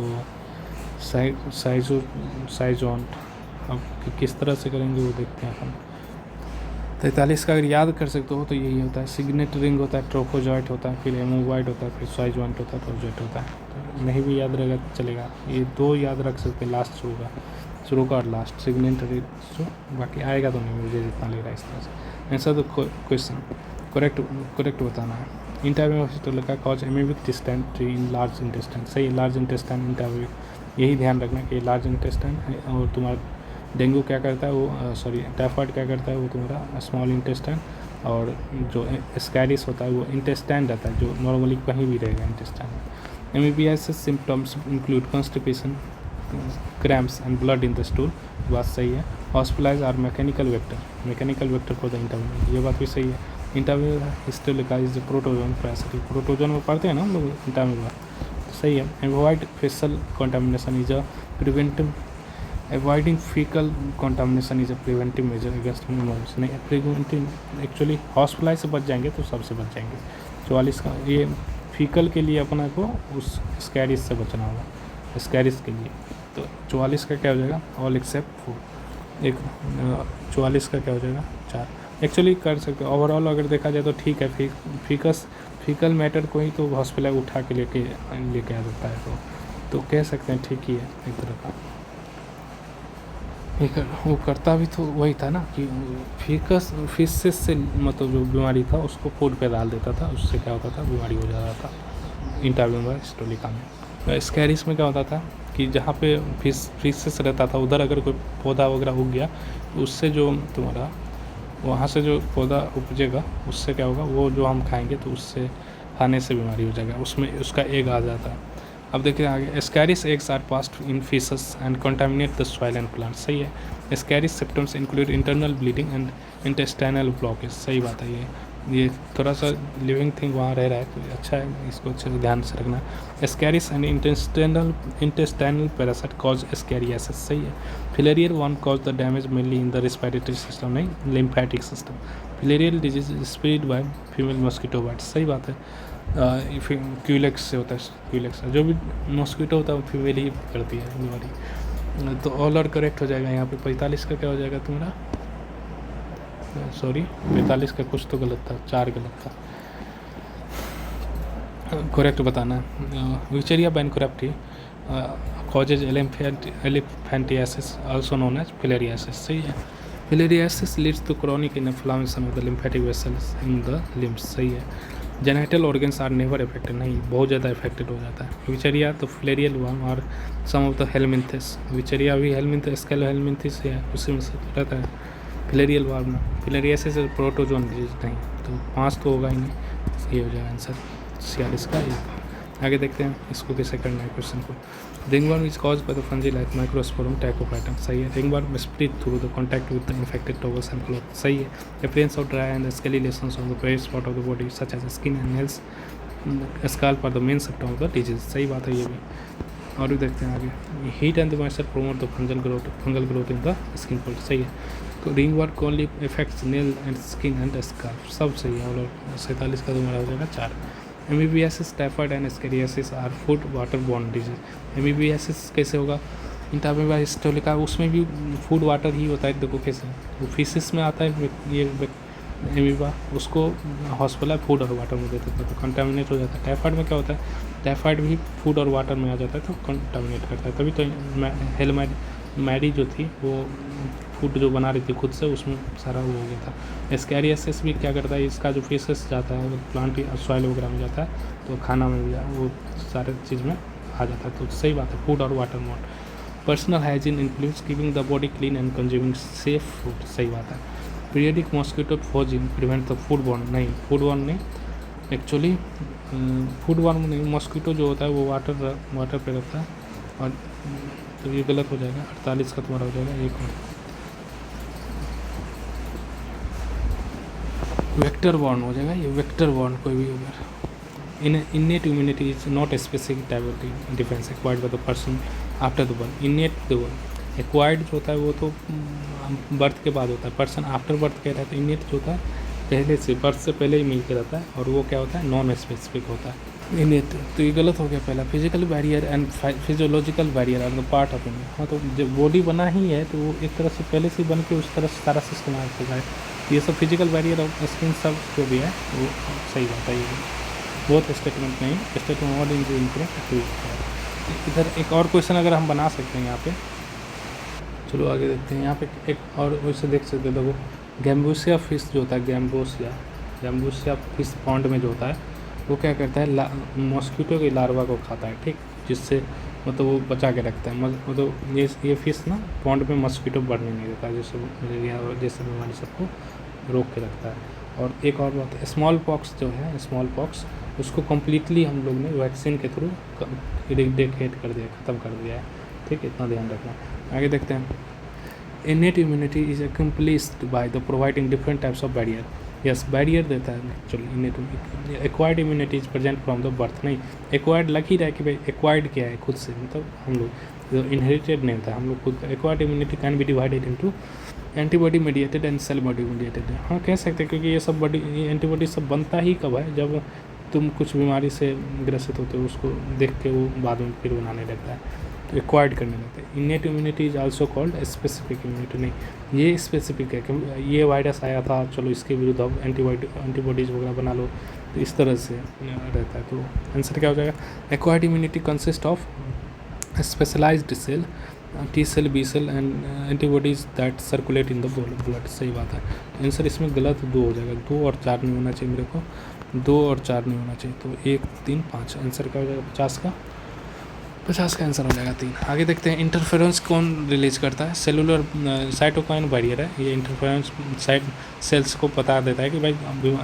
साइजोन्ट अब किस तरह से करेंगे वो देखते हैं अपन। 43 का अगर याद कर सकते हो तो यही होता है, सिग्नेट रिंग होता है, ट्रोफोजॉइट होता है, फिर एमोवाइड होता है, फिर साइजोइंट होता है, ट्रोफोजॉइट होता है, तो नहीं भी याद रहेगा तो चलेगा, ये 2 याद रख सकते हैं, लास्ट शुरू का और लास्ट सिग्नेट रिंग, जो बाकी आएगा तो नहीं, मुझे जितना लग रहा है इस तरह से। आंसर तो क्वेश्चन करेक्ट बताना है। इंटरव्यू तो लगा cause amoebic dysentery in large intestine, सही, लार्ज इंटेस्टाइन इंटरव्यू, यही ध्यान रखना कि लार्ज इंटेस्टाइन है, और तुम्हारा डेंगू क्या करता है वो, सॉरी टाइफाइड क्या करता है वो तुम्हारा स्मॉल इंटेस्टाइन, और जो स्कैरिस होता है वो इंटेस्टाइन रहता है, जो नॉर्मली कहीं भी रहेगा intestine. Amoebiasis symptoms include constipation, cramps and blood in the stool, बात सही है। Hospitalize are mechanical vector for the interview, ये बात भी सही है। Interview histolytica is the protozoan parasitic, protozoan में पढ़ते हैं ना हम लोग इंटरव्यू, सही है। Avoid facial contamination is a preventive, avoiding faecal contamination is a preventive measure against pneumonia, नहीं प्रिवेंटिव, एक्चुअली हॉस्पिटलाइज से बच जाएंगे तो सबसे बच जाएंगे। 44 का ये फीकल के लिए अपना को उस स्कैरिस से बचना होगा, स्कैरिस के लिए, तो 44 का क्या हो जाएगा, ऑल एक्सेप्ट 4। एक 44 का क्या हो जाएगा 4। एक्चुअली कर सकते हो, ओवरऑल अगर देखा जाए तो ठीक है, फीकल मैटर को ही तो हॉस्पिटल उठा के लेके आ सकता है, तो कह सकते हैं ठीक ही है एक तरह का। वो करता भी तो वही था ना कि फिशेस से मतलब जो बीमारी था उसको फूड पे डाल देता था, उससे क्या होता था, बीमारी हो जाता था। इंटरव्यू में हिस्टोलिका में स्कैरिस में क्या होता था कि जहाँ पे फिशेस रहता था उधर अगर कोई पौधा वगैरह उग गया तो उससे जो तुम्हारा वहाँ से जो पौधा उपजेगा उससे क्या होगा, वो जो हम खाएंगे तो उससे खाने से बीमारी हो जाएगा, उसमें उसका एग आ जाता है। अब देखिए आगे, Ascaris eggs are passed in fishes and contaminate the soil and plant, सही है। Ascaris symptoms include internal bleeding and intestinal blockage, सही बात है। ये थोड़ा सा लिविंग थिंग वहाँ रह रहा है तो अच्छा है, इसको अच्छे से ध्यान से रखना। Ascaris and intestinal parasite cause ascariasis, सही है। Filarial one cause the damage mainly in the respiratory system, नहीं lymphatic system. Filarial disease spread by female mosquito bite, सही बात है। क्यूलेक्स से होता है, क्यूलेक्स जो भी मॉस्किटो होता है वो फीमेल ही करती है बीमारी, तो ऑल आर करेक्ट हो जाएगा यहाँ पे। 45 का क्या हो जाएगा तुम्हारा, सॉरी 45 का कुछ तो गलत था, 4 गलत था, करेक्ट बताना है। Wuchereria bancrofti causes elephantiasis also known as filariasis, सही है। Filariasis leads to chronic inflammation of the lymphatic vessels in the limbs, सही है। Genital organs are never affected, नहीं बहुत ज़्यादा अफेक्टेड हो जाता है। विचेरिया तो फिलेरियल वर्म और सम ऑफ द हेलमिंथिस, विचेरिया भी हेलमिंथिस, स्केलो हेलमिंथिस है, उसी में से रहता है फिलेरियल वर्म में। फिलेरियासिस प्रोटोजोन डिजीज, नहीं, तो 5 तो होगा ही नहीं, ये हो जाएगा आंसर 46 का। आगे देखते हैं इसको कैसे करना है क्वेश्चन को। Ringworm is cause by the fungi like Microsporum Trichophyton, सही है। Ringworm split through the contact with the infected towels and cloth, सही है। Appearance of dry and scaly lesions on the various part of the body such as skin and nails scalp are the main symptom of the disease, सही बात है ये भी। और भी देखते हैं आगे, heat and the moisture promote the fungal growth in the skin fold, सही है। तो ringworm only effects nail and skin and scalp, सब सही है। और 47 का तुम्हारा हो जाएगा 4। Amoebiasis, typhoid and ascariasis are food water borne disease. Amoebiasis कैसे होगा, इंटामीबा हिस्टोलिका, उसमें भी फूड वाटर ही होता है। देखो कैसे वो फिशिस में आता है ये एमीबा, उसको हॉस्पिटल फूड और वाटर में देते थे तो कंटामिनेट हो जाता है। टाइफाइड में क्या होता है, टाइफाइड भी फूड और वाटर में आ जाता है तो कंटामिनेट करता है। तभी तो हेल मैरी जो थी वो फूड जो बना रही थी खुद से, उसमें सारा वो हो गया था। स्कैरियासिस भी क्या करता है, इसका जो फेसेस जाता है वो प्लांट सॉइल वगैरह में जाता है तो खाना में भी वो सारे चीज़ में आ जाता है। तो सही बात है, फूड और water mode. Personal hygiene includes keeping the body clean and consuming safe food, सही बात है। Periodic mosquito fogging prevent the food borne, नहीं फूड बॉर्न नहीं, एक्चुअली फूड बॉर्न नहीं, मॉस्किटो जो होता है वो वाटर पे रहता है। और तो ये गलत हो जाएगा, 48 का तुम्हारा हो जाएगा एक और। वेक्टर बॉर्न हो जाएगा ये, वेक्टर बॉर्न कोई भी होगा। इनेट immunity is not a specific type of defence acquired by the person after the birth. इनेट acquired जो होता है वो तो बर्थ के बाद होता है, पर्सन आफ्टर बर्थ कह रहा है। तो इनेट जो होता है पहले से, बर्थ से पहले ही मिल के रहता है, और वो क्या होता है, नॉन स्पेसिफिक होता है इनेट। तो ये गलत हो गया पहला। Physical barrier and physiological barrier are the part of innate. हाँ, तो जब बॉडी बना ही है तो वो एक तरह से पहले से बन के उस तरह से सारा सिस्टम आ चुका है। ये सब फिजिकल बैरियर और स्किन सब जो भी है वो सही बात है। ये बहुत स्टेटमेंट नहीं, स्टेटमेंट और इनकरेक्ट। इधर एक और क्वेश्चन अगर हम बना सकते हैं यहाँ पे, चलो आगे देखते हैं। यहाँ पे एक और वैसे देख सकते हैं, देखो गैम्बूसिया फिश जो होता है, गैम्बूसिया फिश पॉन्ड में जो होता है वो क्या करता है, मॉस्किटो के लार्वा को खाता है, ठीक, जिससे मतलब वो बचा के रखता है। मतलब ये फिश ना पॉन्ड में मॉस्किटो बढ़ने नहीं देता, जैसे मलेरिया और जैसे बीमारी सबको रोक के रखता है। और एक और बात है, स्मॉल पॉक्स जो है, स्मॉल पॉक्स उसको कम्प्लीटली हम लोग ने वैक्सीन के थ्रू इरेडिकेट कर दिया, ख़त्म कर दिया है, ठीक, इतना ध्यान रखना। आगे देखते हैं। Innate immunity is accomplished by the providing different types of barrier. Yes, barrier देता है actually इनेट। Acquired immunity is present from the birth, नहीं एक्वायर्ड लग ही रहा है कि भाई एक्वायर्ड क्या है खुद से, मतलब हम लोग इनहेरिटेड नहीं होता, हम लोग खुद। Acquired immunity can be divided into antibody mediated and cell body mediated. हाँ, कह सकते हैं, क्योंकि ये सब ये एंटीबॉडी सब बनता ही कब है, जब तुम कुछ बीमारी से ग्रसित होते हो, उसको देख के वो बाद में फिर बनाने लगता है, तो एक्वायर्ड करने लगता है। Innate immunity is also called specific immunity, नहीं ये स्पेसिफिक है कि ये वायरस आया था, चलो इसके विरुद्ध अब एंटीबॉडीज़ वगैरह बना लो, तो इस तरह से रहता है। तो आंसर क्या हो जाएगा, acquired immunity consist of specialised cell, T cell, B cell and antibodies that circulate in the blood, सही बात है। आंसर इसमें गलत 2 हो जाएगा, 2 और 4 नहीं होना चाहिए मेरे को, 2 और 4 नहीं होना चाहिए, तो 1, 3, 5 आंसर क्या हो जाएगा, 50 का आंसर हो जाएगा 3। आगे देखते हैं, इंटरफेरेंस कौन रिलीज करता है, सेलुलर साइटोकाइन बैरियर है। ये इंटरफेरेंस सेल्स को बता देता है कि भाई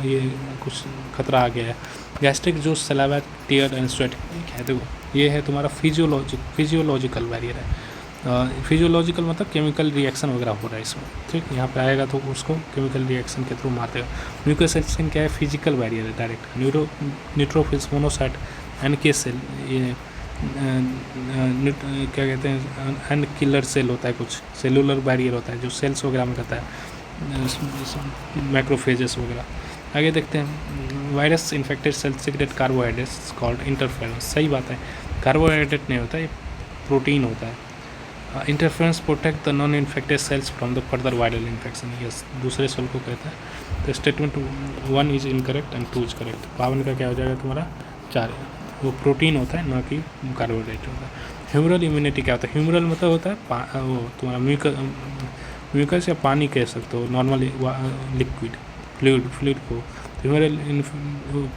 ये कुछ खतरा आ गया है। Gastric juice, saliva, tear and sweat, क्या है, देखो ये है तुम्हारा फिजियोलॉजिकल बैरियर है। फिजियोलॉजिकल मतलब केमिकल रिएक्शन वगैरह हो रहा है इसमें, ठीक, यहाँ पे आएगा तो उसको केमिकल रिएक्शन के थ्रू मारते हो। न्यूक्लियोसाइड क्या है, फिजिकल बैरियर है direct. Neutrophils, monocyte, NK cell, ये क्या कहते हैं, एंड किलर सेल होता है, कुछ सेलुलर बैरियर होता है जो सेल्स वगैरह में रहता है, मैक्रोफेजेस वगैरह। आगे देखते हैं, virus infected cell secrete carbohydrates called interference, सही बात है, कार्बोहाइड्रेट नहीं होता, ये प्रोटीन होता है। Interference protect the non infected cells from the further viral infection, yes, दूसरे सेल को कहता है। तो statement 1 is incorrect and 2 is correct. 52 का क्या हो जाएगा तुम्हारा, 4, वो प्रोटीन होता है ना कि कार्बोहाइड्रेट होता है। ह्यूमरल इम्यूनिटी क्या होता है, ह्यूमरल मतलब होता है वो तुम्हारा म्यूकस या पानी कह सकते हो, नॉर्मली लिक्विड फ्लूइड को। ह्यूमरल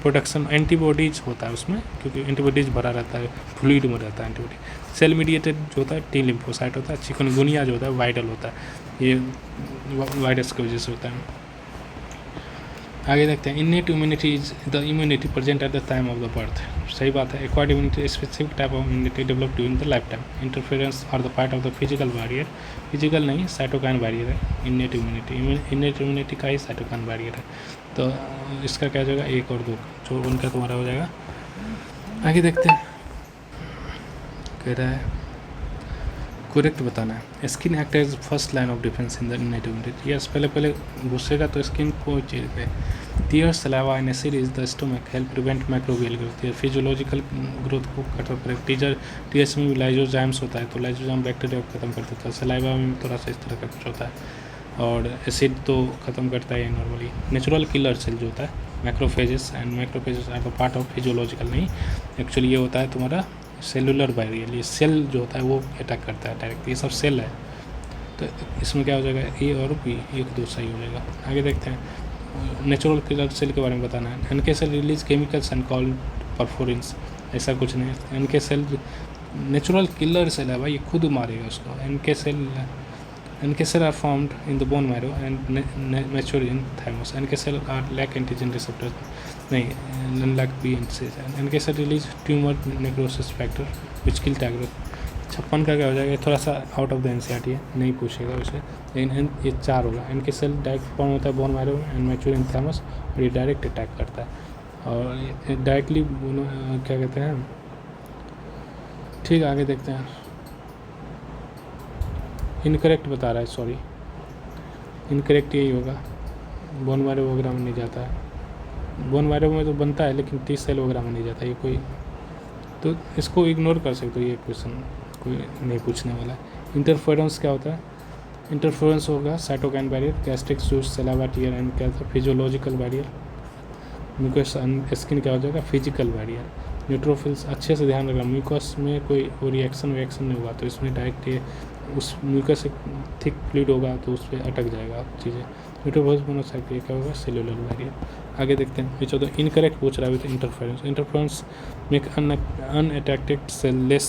प्रोडक्शन एंटीबॉडीज होता है उसमें, क्योंकि एंटीबॉडीज भरा रहता है, फ्लूइड में रहता है एंटीबॉडी। सेल मीडिएटेड जो होता है टी लिम्फोसाइट होता है। चिकनगुनिया जो होता है वायरल होता है, ये वायरस की वजह से होता है। आगे देखते हैं, innate immunity is the immunity present at the time of the birth. सही बात है। Acquired immunity specific type of immunity develop during the lifetime. Interference are the part of the physical barrier, physical नहीं cytokine barrier है innate immunity. Innate immunity का ही cytokine barrier है। तो इसका क्या हो जाएगा, 1 और 2 जो उनका तुम्हारा हो जाएगा। आगे देखते हैं, कह रहा है करेक्ट बताना है। Skin act as first line of defence in the innate immunity. Yes, पहले घुसेगा तो स्किन को चीर पे। Tear saliva in acid is the stomach help prevent microbial growth. ये फिजियोलॉजिकल ग्रोथ को कटर करेक्ट। टीयर्स में भी लाइजोजाइम्स होता है, तो लाइजोजाइम बैक्टीरिया को खत्म कर देता है। सलाइवा में थोड़ा सा इस तरह का कुछ होता है। और एसिड तो ख़त्म करता है नॉर्मली। नेचुरल किलर सेल जो होता है macrophages, and macrophages are the part of physiological नहीं, एक्चुअली ये होता है तुम्हारा सेलुलर बैरियर। ये सेल जो होता है वो अटैक करता है डायरेक्ट। ये सब सेल है, तो इसमें क्या हो जाएगा, ए और बी 1-2 सही हो जाएगा। आगे देखते हैं, नेचुरल किलर सेल के बारे में बताना है। NK cell release chemicals and called perforins. ऐसा कुछ नहीं है। NK cell natural killer cell है भाई, ये खुद मारेगा उसको। NK cell are formed in the bone marrow and mature in thymus. NK cell are lack antigen receptors नहीं, lack B and C. NK cell release tumor necrosis factor which kill tag growth। 56 का क्या हो जाएगा, थोड़ा सा out of the NCERT है, नहीं पूछेगा उसे, लेकिन ये 4 होगा। NK cell डायरेक्ट फॉर्म होता है bone marrow and mature in thymus, और ये डायरेक्ट अटैक करता है और डायरेक्टली क्या कहते हैं। ठीक है, आगे देखते हैं। इनकरेक्ट बता रहा है, सॉरी इनकरेक्ट यही होगा। बोन मैरो वगैरह में नहीं जाता है। बोन मैरो में तो बनता है लेकिन टी सेल वगैरह में नहीं जाता ये कोई, तो इसको इग्नोर कर सकते हो, ये क्वेश्चन कोई नहीं पूछने वाला है। इंटरफेरेंस क्या होता है, इंटरफेरेंस होगा cytokine barrier, gastric juice, saliva tear and क्या था फिजियोलॉजिकल बैरियर। म्यूकस स्किन क्या हो जाएगा, फिजिकल बैरियर। न्यूट्रोफिल्स अच्छे से ध्यान रखना, म्यूकस में कोई रिएक्शन नहीं होगा तो इसमें डायरेक्ट ये उस म्यूकस से थिक फ्लूइड होगा तो उस पर अटक जाएगा चीज़ें। न्यूट्रोफिल्स मोनोसाइट ये क्या होगा, सेलुलर बैरियर। आगे देखते हैं, विच ऑफ द इनकरेक्ट पूछ रहा है with interference make unattracted cell less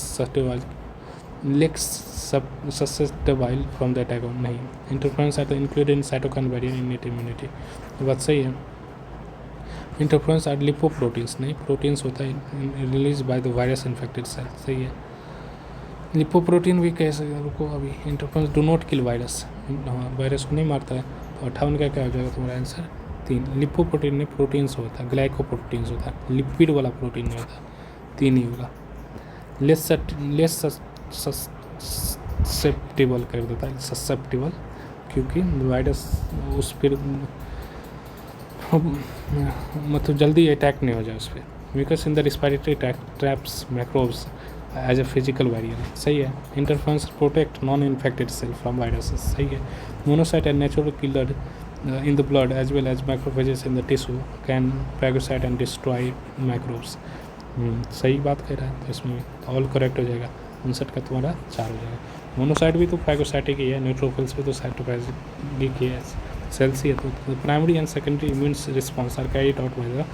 susceptible from the attack on नहीं। Interference are included in cytokine barrier in innate immunity, ये बात सही है। इंटरफेरेंस आर लिपोप्रोटीन्स नहीं, प्रोटीन्स होता है release by the virus infected cell, सही है। लिपोप्रोटीन भी कह सकते हैं, रुको अभी। Interference do not kill virus, virus को नहीं मारता है, तो 58 का क्या हो जाएगा तुम्हारा आंसर 3। लिपोप्रोटीन में प्रोटीन्स होता है, ग्लाइकोप्रोटीन्स होता है, लिपिड वाला प्रोटीन नहीं होता, 3 ही होगा। लेस ससेप्टेबल कर देता है, ससेप्टेबल, क्योंकि वायरस उस पर मतलब जल्दी अटैक नहीं हो जाए उस पर। Mucus in the respiratory traps microbes as a physical barrier, सही है। Interference protect non infected cell from viruses, सही है। Monocyte and natural killer in the blood as well as macrophages in the tissue can phagocyte and destroy microbes, सही बात कह रहा है। तो इसमें ऑल करेक्ट हो जाएगा। 59 का तुम्हारा 4 हो जाएगा। मोनोसाइट भी तो पैगोसाइटिक ही है, न्यूट्रोफिल्स भी तो साइटोपैजिक ही है, सेल्स ही है। तो primary and secondary immune response are carried out by the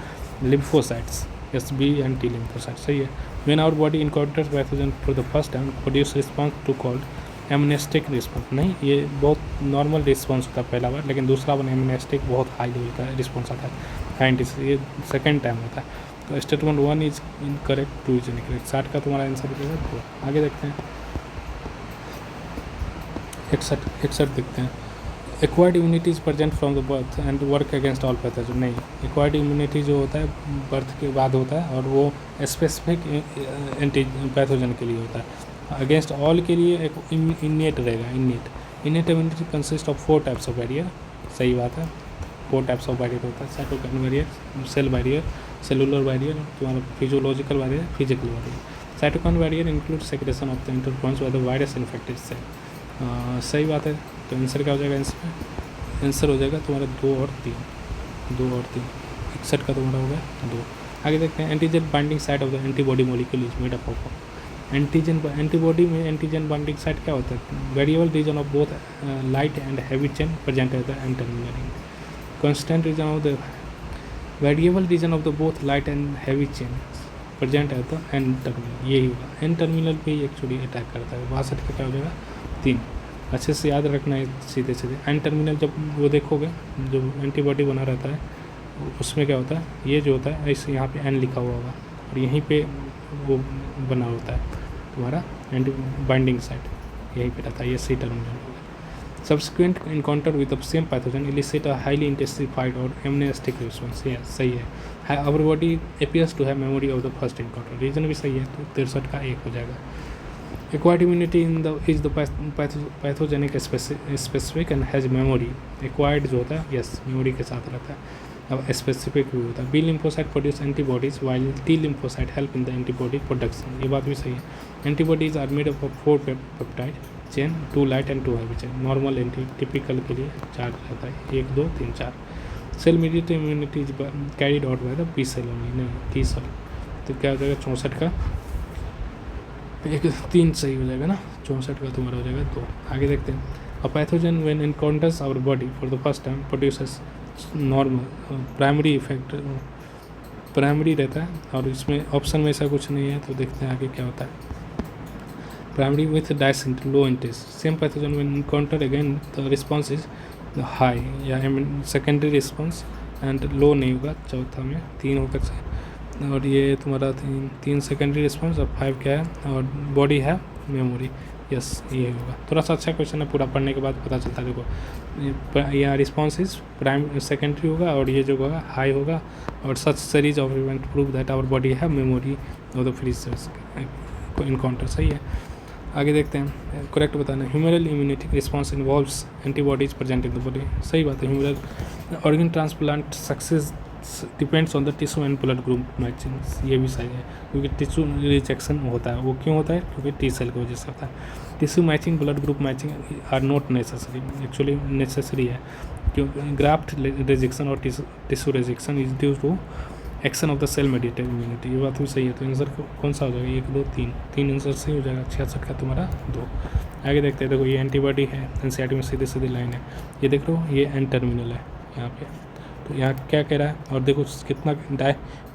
lymphocytes, yes, B and T lymphocytes, सही है। When our body encounters pathogen for the first time, produce response to called amnestic response, नहीं, ये बहुत normal response होता है पहला बार, लेकिन दूसरा बार एमनेस्टिक बहुत हाई लेवल का रिस्पॉन्स आता है, साइंटिस्ट, ये सेकेंड टाइम होता है। तो statement 1 is incorrect, 2 is incorrect. 60 का तुम्हारा आंसर हो जाएगा 2। आगे देखते हैं, 61 देखते हैं। Acquired immunity is present from the birth and work against all pathogen, नहीं। एक्वायर्ड इम्यूनिटी जो होता है बर्थ के बाद होता है और वो स्पेसिफिक एंटी पैथोजन के लिए होता है। अगेंस्ट ऑल के लिए एक इनेट रहेगा, innate immunity consist of 4 types of barrier, सही बात है। 4 टाइप्स ऑफ बैरियर होता है, cytokine barrier, cell barrier, cellular barrier, तुम्हारा physiological barrier, physical barrier. Cytokine barrier include secretion of the interference by the virus infected cell, सही बात है। तो आंसर क्या हो जाएगा, आंसर हो जाएगा तुम्हारा 2 और 3। 61 का तुम्हारा हो गया 2। आगे देखते हैं, antigen binding site of the antibody molecule is made up of. Antibody में एंटीजन बाइंडिंग साइट क्या होता है, variable region of both light and heavy chain present at the N terminal ring. Constant region of the variable region of the both light and heavy chain present at the N terminal, यही होगा। N terminal पे ही actually attack करता है। 62 का क्या हो जाएगा 3। अच्छे से याद रखना है सीधे सीधे। एन टर्मिनल जब वो देखोगे जो एंटीबॉडी बना रहता है उसमें क्या होता है, ये जो होता है ऐसे यहाँ पे एन लिखा हुआ होगा और यहीं पे वो बना होता है तुम्हारा एंटी बाइंडिंग साइट, यहीं पे रहता है, ये सी टर्मिनल होगा। Subsequent encounter with the same pathogen elicit a highly intensified or amnestic response. ये सही है. Our body appears to have memory of the first encounter. Region भी सही है, तो 63 का 1 हो जाएगा. Acquired immunity is the pathogenic specific and has memory. Acquired जो होता है, yes, memory के साथ रहता है. अब स्पेसिफिक भी होता है. B lymphocyte produce antibodies while T lymphocyte help in the antibody production. ये बात भी सही है. Antibodies are made up of 4 peptide chain, 2 light and 2 heavy chain. Normal anti typical के लिए 4 रहता है, 1 2 3 4. Cell mediated immunity is carried out by the B cell only, नहीं टी सेल. तो क्या हो जाएगा 64 का 3 सही हो जाएगा ना, 64 का तुम्हारा हो जाएगा 2. आगे देखते हैं. A pathogen when encounters our body for the first time produces normal primary effect, primary रहता है और इसमें ऑप्शन में ऐसा कुछ नहीं है. तो देखते हैं आगे क्या होता है. Primary with decent low intensity. Same pathogen when encountered again the response is high या secondary response and low नहीं होगा. चौथा में 3 होगा और ये तुम्हारा 3 secondary response और 5 क्या है और body है memory. यस ये होगा. थोड़ा सा अच्छा क्वेश्चन है, पूरा पढ़ने के बाद पता चलता है. देखो यहाँ रिस्पॉन्स इज प्राइम सेकेंडरी होगा और ये जो होगा हाई होगा और such series of event prove that our body है memory of the free encounter. सही है. आगे देखते हैं. करेक्ट बताना. Humoral immunity response involves antibodies present in the body. सही बात है. Humoral organ transplant success depends on the tissue and blood group matching. ये भी सही है क्योंकि टिश्यू रिजेक्शन होता है. वो क्यों होता है? क्योंकि टी सेल की वजह से होता है. Tissue matching blood group matching are not necessary. Actually necessary है क्योंकि ग्राफ्ट रिजेक्शन और tissue rejection is due to action of the cell mediated immunity. ये बात भी सही है. तो आंसर कौन सा हो जाएगा? 1 2 3 आंसर सही हो जाएगा. 66 का तुम्हारा 2. आगे देखते हैं. देखो ये एंटीबॉडी है, एनसीईआरटी में सीधी सीधी लाइन है. ये देख लो ये एन टर्मिनल है यहाँ पे. तो यहाँ क्या कह रहा है और देखो कितना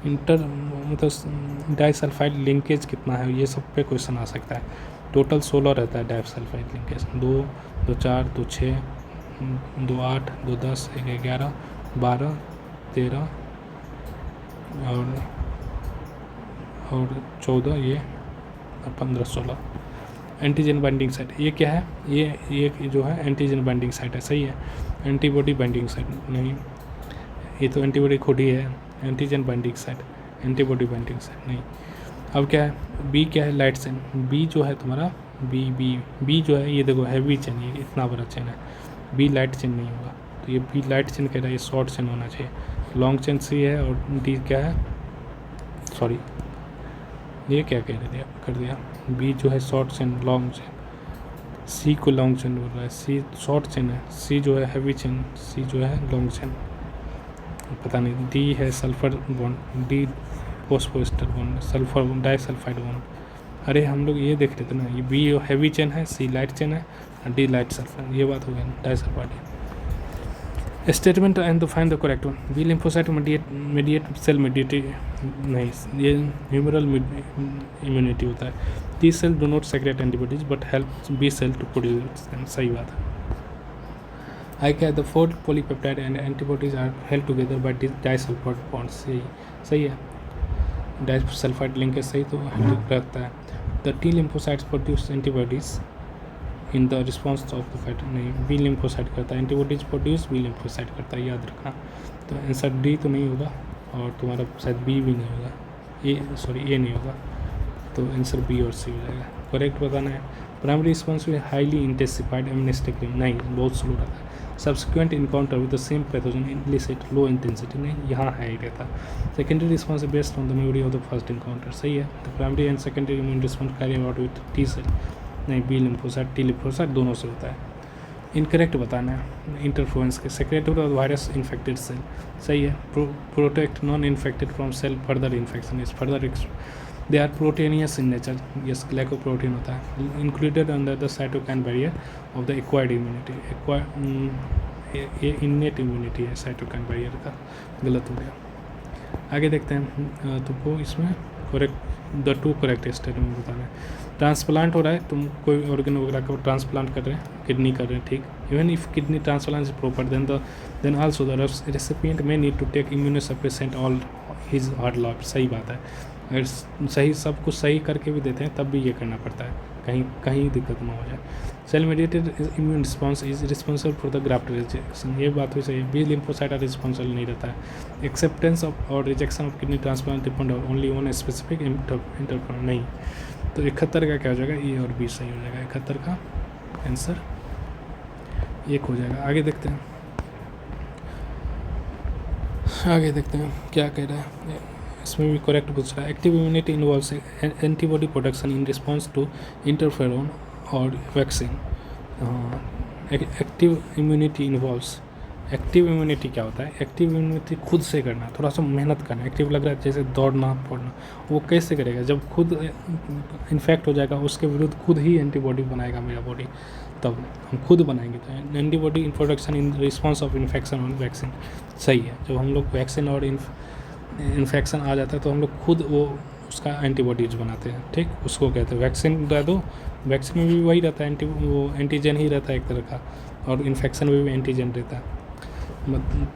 मतलब डाइसल्फाइड लिंकेज कितना है, ये सब पे क्वेश्चन आ सकता है. टोटल 16 रहता है डाइसल्फाइड लिंकेज. 2 2 4 2 6 2 8 2 10 1 11 12 13 और 14 ये 15 16. एंटीजन बाइंडिंग साइट ये क्या है? ये जो है एंटीजन बाइंडिंग साइट है. सही है. एंटीबॉडी बाइंडिंग साइट नहीं, ये तो एंटीबॉडी खुद ही है. Antigen binding site, antibody binding site नहीं. अब क्या है? बी क्या है? Light chain. बी जो है तुम्हारा बी जो है ये देखो हैवी चेन, ये इतना बड़ा चेन है. बी लाइट चेन नहीं होगा. तो ये बी लाइट चेन कह रहा है, ये शॉर्ट चेन होना चाहिए. लॉन्ग चेन सी है और डी क्या है? सॉरी ये क्या कर दिया. बी जो है शॉर्ट चेन, लॉन्ग चेन. सी को लॉन्ग चेन बोल रहा है. सी शॉर्ट चेन है. सी जो है हैवी चेन, सी जो है लॉन्ग चेन. पता नहीं. डी है sulphur bond, D phosphoester bond, sulphur disulphide bond. अरे हम लोग ये देख रहे थे ना, ये बी हैवी चेन है, सी लाइट चेन है और डी लाइट सल्फर. ये बात हो गया disulphide. Statement and to find the correct one. B lymphocyte mediate cell mediated नहीं, ये ह्यूमरल इम्यूनिटी होता है. T cell do not secrete antibodies but help B cell to produce. सही बात है. आई क्या the 4 polypeptide and antibodies are held together by disulphide bonds. सही है. डाइसल्फाइड लिंकेज सही तो रहता है. The T lymphocytes produce antibodies in the response of the fight नहीं, बी लिम्फोसाइट करता है. एंटीबॉडीज प्रोड्यूस बी लिम्फोसाइट करता है, याद रखना. तो आंसर डी तो नहीं होगा और तुम्हारा शायद बी भी नहीं होगा. ए नहीं होगा. तो आंसर बी और सी हो जाएगा. करेक्ट बताना है. प्राइमरी रिस्पॉन्स में हाईली इंटेंसिफाइड एमनेस्टिक नहीं, बहुत स्लो रहता है. Subsequent encounter with the same pathogen elicit low intensity नहीं, यहाँ हाई रहता. Secondary response based on the memory of the first encounter. सही है. तो primary and secondary immune response carry out with T cell नहीं, B lymphocyte T lymphocyte दोनों से होता है. इनकरेक्ट बताना है. इंटरफ्लुएंस के secretory of virus infected cell. सही है. Protect non infected from cell further infection is further they are proteinaceous in nature. Yes glycoprotein होता है. Included under the cytokine barrier of the acquired immunity. ये innate immunity है cytokine barrier का. गलत हो गया. आगे देखते हैं. तो वो इसमें करेक्ट द 2 करेक्ट स्टेटमेंट बताना है. ट्रांसप्लांट हो रहा है, तुम कोई ऑर्गन वगैरह को ट्रांसप्लांट कर रहे हैं, किडनी कर रहे हैं, ठीक, even if kidney transplant is proper then also the recipient में need to take immunosuppressant all his hard life. सही बात है, अगर सही सब कुछ सही करके भी देते हैं तब भी ये करना पड़ता है, कहीं दिक्कत ना हो जाए। Cell mediated immune response is responsible for the graft rejection, ये बात भी सही है, बी लिम्फोसाइट रिस्पॉन्सिबल नहीं रहता है। एक्सेप्टेंस ऑफ और rejection of kidney transplant depend only on specific interference, नहीं। तो 71 का क्या हो जाएगा, ए और बी सही हो जाएगा, 71 का आंसर 1 हो जाएगा। आगे देखते हैं क्या कह रहा है, इसमें भी करेक्ट पूछ रहा है। Active immunity involves antibody production in response to interferon और vaccine. Active immunity involves, active immunity क्या होता है, एक्टिव इम्यूनिटी खुद से करना, थोड़ा सा मेहनत करना। एक्टिव लग रहा है जैसे दौड़ना फोड़ना, वो कैसे करेगा, जब खुद इन्फेक्ट हो जाएगा उसके विरुद्ध खुद ही एंटीबॉडी बनाएगा मेरा बॉडी, तब हम खुद बनाएंगे। तो antibody in production in response of infection और वैक्सीन, सही है। जब हम लोग वैक्सीन और इन्फेक्शन आ जाता है तो हम लोग खुद वो उसका एंटीबॉडीज बनाते हैं, ठीक, उसको कहते हैं वैक्सीन। दे दो, वैक्सीन में भी वही रहता है, वो एंटीजन ही रहता है एक तरह का, और इन्फेक्शन में भी एंटीजन रहता है,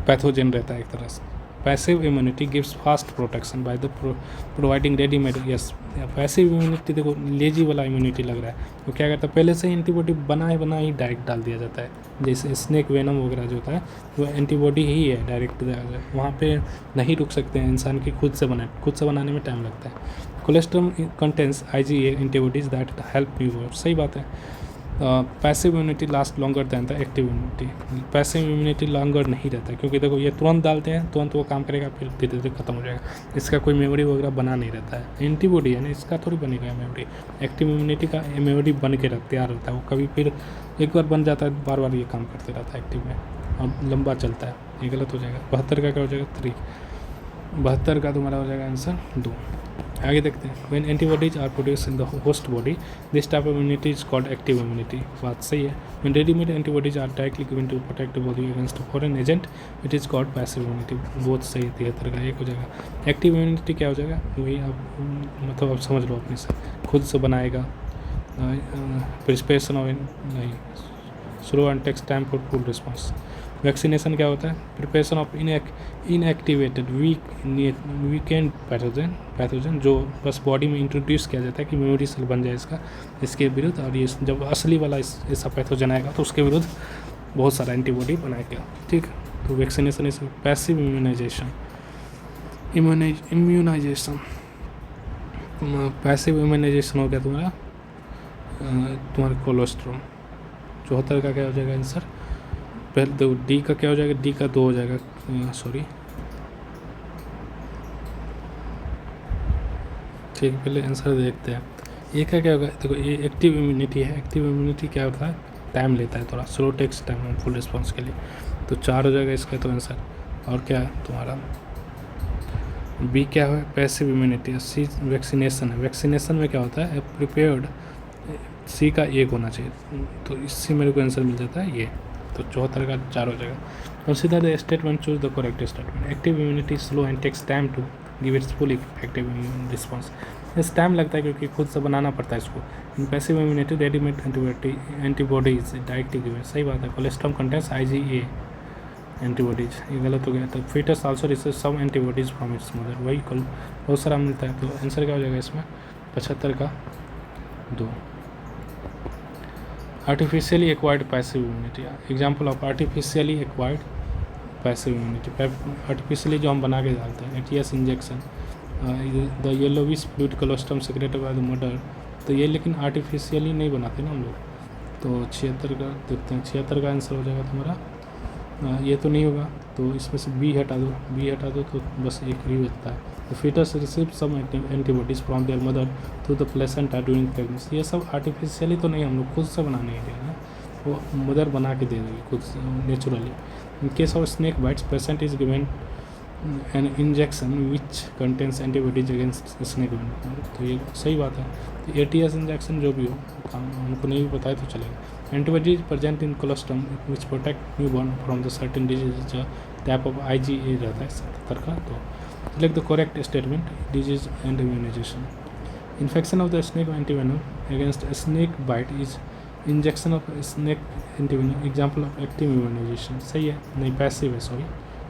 पैथोजन रहता है एक तरह से। Passive immunity gives fast protection by the providing readymade, yes. Passive immunity देखो लेजी वाला इम्यूनिटी लग रहा है, वो क्या करता है, पहले से ही एंटीबॉडी बना ही डायरेक्ट डाल दिया जाता है। जैसे स्नेक वेनम वगैरह जो होता है वो एंटीबॉडी ही है, डायरेक्ट वहाँ पे नहीं रुक सकते हैं इंसान की, खुद से बनाने में टाइम लगता है। Colostrum contains IgA antibodies that help you, सही बात है। Passive immunity last longer than the active immunity, passive immunity longer नहीं रहता है, क्योंकि देखो ये तुरंत डालते हैं, तुरंत वो काम करेगा, फिर धीरे धीरे खत्म हो जाएगा, इसका कोई मेमोरी वगैरह बना नहीं रहता है। एंटीबॉडी है ना, इसका थोड़ी बनेगा मेमोरी। एक्टिव इम्यूनिटी का मेमोरी बन के तैयार रहता है, वो कभी फिर एक बार बन जाता है, बार बार ये काम करते रहता है एक्टिव में, और लंबा चलता है। ये गलत हो जाएगा। 72 का क्या हो जाएगा, 3। 72 का तुम्हारा हो जाएगा आंसर 2। आगे देखते हैं। When antibodies are produce in the host body this type of immunity is called active immunity, बात सही है। When readymade antibodies are directly given to protect the body against foreign agent it is called passive immunity, बहुत सही। 73 का 1 हो जाएगा। Active immunity क्या हो जाएगा, वही आप मतलब आप समझ लो अपने से, खुद से बनाएगा, प्रिपरेशन ऑफ नहीं, slow and takes time for full response. Vaccination क्या होता है, preparation of inactivated weakened pathogen जो बस बॉडी में इंट्रोड्यूस किया जाता है कि मेमोरी सेल बन जाए इसके विरुद्ध, और ये जब असली वाला ऐसा पैथोजन आएगा तो उसके विरुद्ध बहुत सारा एंटीबॉडी बनाएगा, ठीक। तो vaccination is passive immunization. Passive immunization हो गया तुम्हारा कोलेस्ट्रॉल। 74 का क्या हो जाएगा आंसर, पहले देखो डी का क्या हो जाएगा, डी का 2 हो जाएगा, सॉरी ठीक, पहले आंसर देखते हैं। ए का क्या होगा, देखो ये एक्टिव इम्यूनिटी है। एक्टिव इम्यूनिटी क्या होता है, टाइम लेता है, थोड़ा slow takes time full response के लिए, तो 4 हो जाएगा इसका तो आंसर। और क्या है तुम्हारा बी क्या है, पैसिव इम्यूनिटी। सी वैक्सीनेशन है। वैक्सीनेशन में क्या होता है, प्रिपेयर्ड, सी का 1 होना चाहिए, तो इससे मेरे को आंसर मिल जाता है ये, तो 74 का 4 हो जाएगा। Consider the statement, choose the correct statement. Active immunity slow and takes time to give its full effective immune response. इस टाइम लगता है क्योंकि खुद से बनाना पड़ता है इसको। In passive immunity readymade antibodies directly given, सही बात है। कोलेस्ट्रॉल कंटेंस IgA एंटीबॉडीज, ये गलत हो गया। तो fetus also receive some antibodies from its mother, वही कल बहुत सारा मिलता है। तो आंसर क्या हो जाएगा इसमें, 75 का 2। Artificially acquired passive immunity, example of artificially acquired passive immunity. Artificially जो हम बना के डालते हैं, ATS injection, the yellowish fluid cholesterol secreted by the mother, तो ये लेकिन आर्टिफिशियली नहीं बनाते ना हम लोग। तो 76 का देखते हैं, 76 का आंसर हो जाएगा तुम्हारा, ये तो नहीं होगा, तो इसमें से बी हटा दो तो बस एक ही बचता है। The fetus receive some antibodies from their mother through the placenta during pregnancy, ये सब आर्टिफिशियली तो नहीं, हम लोग खुद से बना नहीं देगा, वो मदर बना के दे देगी खुद से naturally. In case of snake bites patient is given an injection which contains antibodies against snake bite, तो ये सही बात है। तो ATS इंजेक्शन जो भी हो, हमको नहीं बताए तो चलेगा। Antibodies present in cholesterol which protect newborn from the certain disease type of IgA रहता है 77 का। तो select the correct statement, disease and immunization. Infection of the snake antivenom against snake bite is injection of snake antivenom example of active immunization. सही है, नहीं passive है, sorry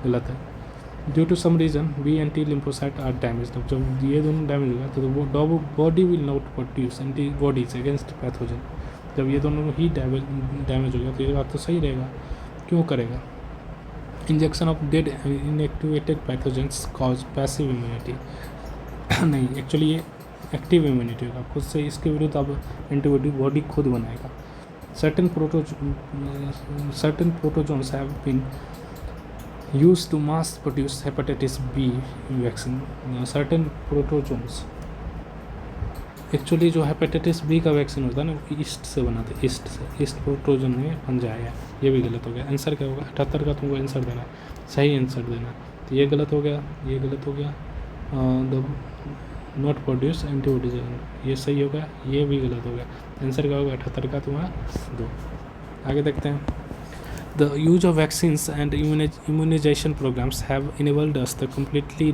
गलत है। Due to some reason B anti lymphocyte are damage, जब ये दोनों damage होगा तो वो body will not produce antibodies against pathogen. जब ये दोनों ही डैमेज हो गया तो ये बात तो सही रहेगा, क्यों करेगा। Injection of dead inactivated pathogens cause passive immunity नहीं, एक्चुअली ये एक्टिव इम्यूनिटी होगा, खुद से इसके विरुद्ध अब एंटीबॉडी बॉडी खुद बनाएगा। Certain protozoans have been use to mass produce hepatitis B vaccine. Certain protozoans, actually जो हेपेटाइटिस बी का वैक्सीन होता है ना वो ईस्ट से बनाते हैं, ईस्ट प्रोटोजन में बन जाएगा। ये भी गलत हो गया। आंसर क्या होगा, 78 का तुमको आंसर देना है, सही आंसर देना। तो ये गलत हो गया, ये गलत हो गया। द नॉट प्रोड्यूस एंटीबॉडीज, ये सही होगा, ये भी गलत हो गया। आंसर क्या होगा 78 का तुम्हारा 2। आगे देखते हैं। The use of vaccines and immunization programs have enabled us to completely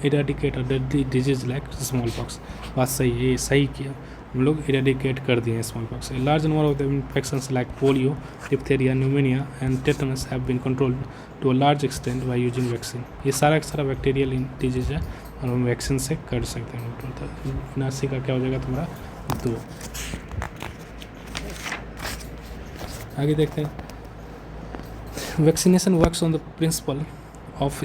eradicate a deadly disease like smallpox। बात सही है, ये सही किया, हम लोग eradicate कर दिए smallpox। A large number of the infections like polio, diphtheria, pneumonia and tetanus have been controlled to a large extent by using vaccine। ये सारा का सारा बैक्टीरियल डिजीज है और हम वैक्सीन से कर सकते हैं। तो 79 का क्या हो जाएगा तुम्हारा 2। आगे देखते हैं। Vaccination works on the principle of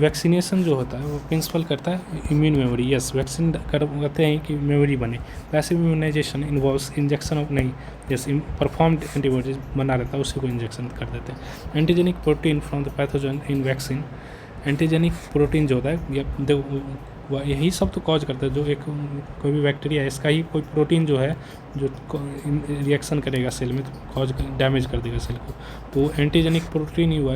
vaccination जो होता है वो प्रिंसिपल करता है इम्यून मेमोरी। यस, वैक्सीन करते हैं कि मेमोरी बने। Passive immunization involves injection of नहीं, यस परफॉर्म्ड एंटीबॉडीज बना रहता है, उसी को इंजेक्शन कर देते हैं। Antigenic protein from the pathogen in vaccine, antigenic protein जो होता है यही सब तो कॉज करता है। जो एक कोई भी बैक्टीरिया है इसका ही कोई प्रोटीन जो है जो रिएक्शन करेगा सेल में तो कॉज डैमेज कर देगा सेल को। तो एंटीजेनिक प्रोटीन ही हुआ,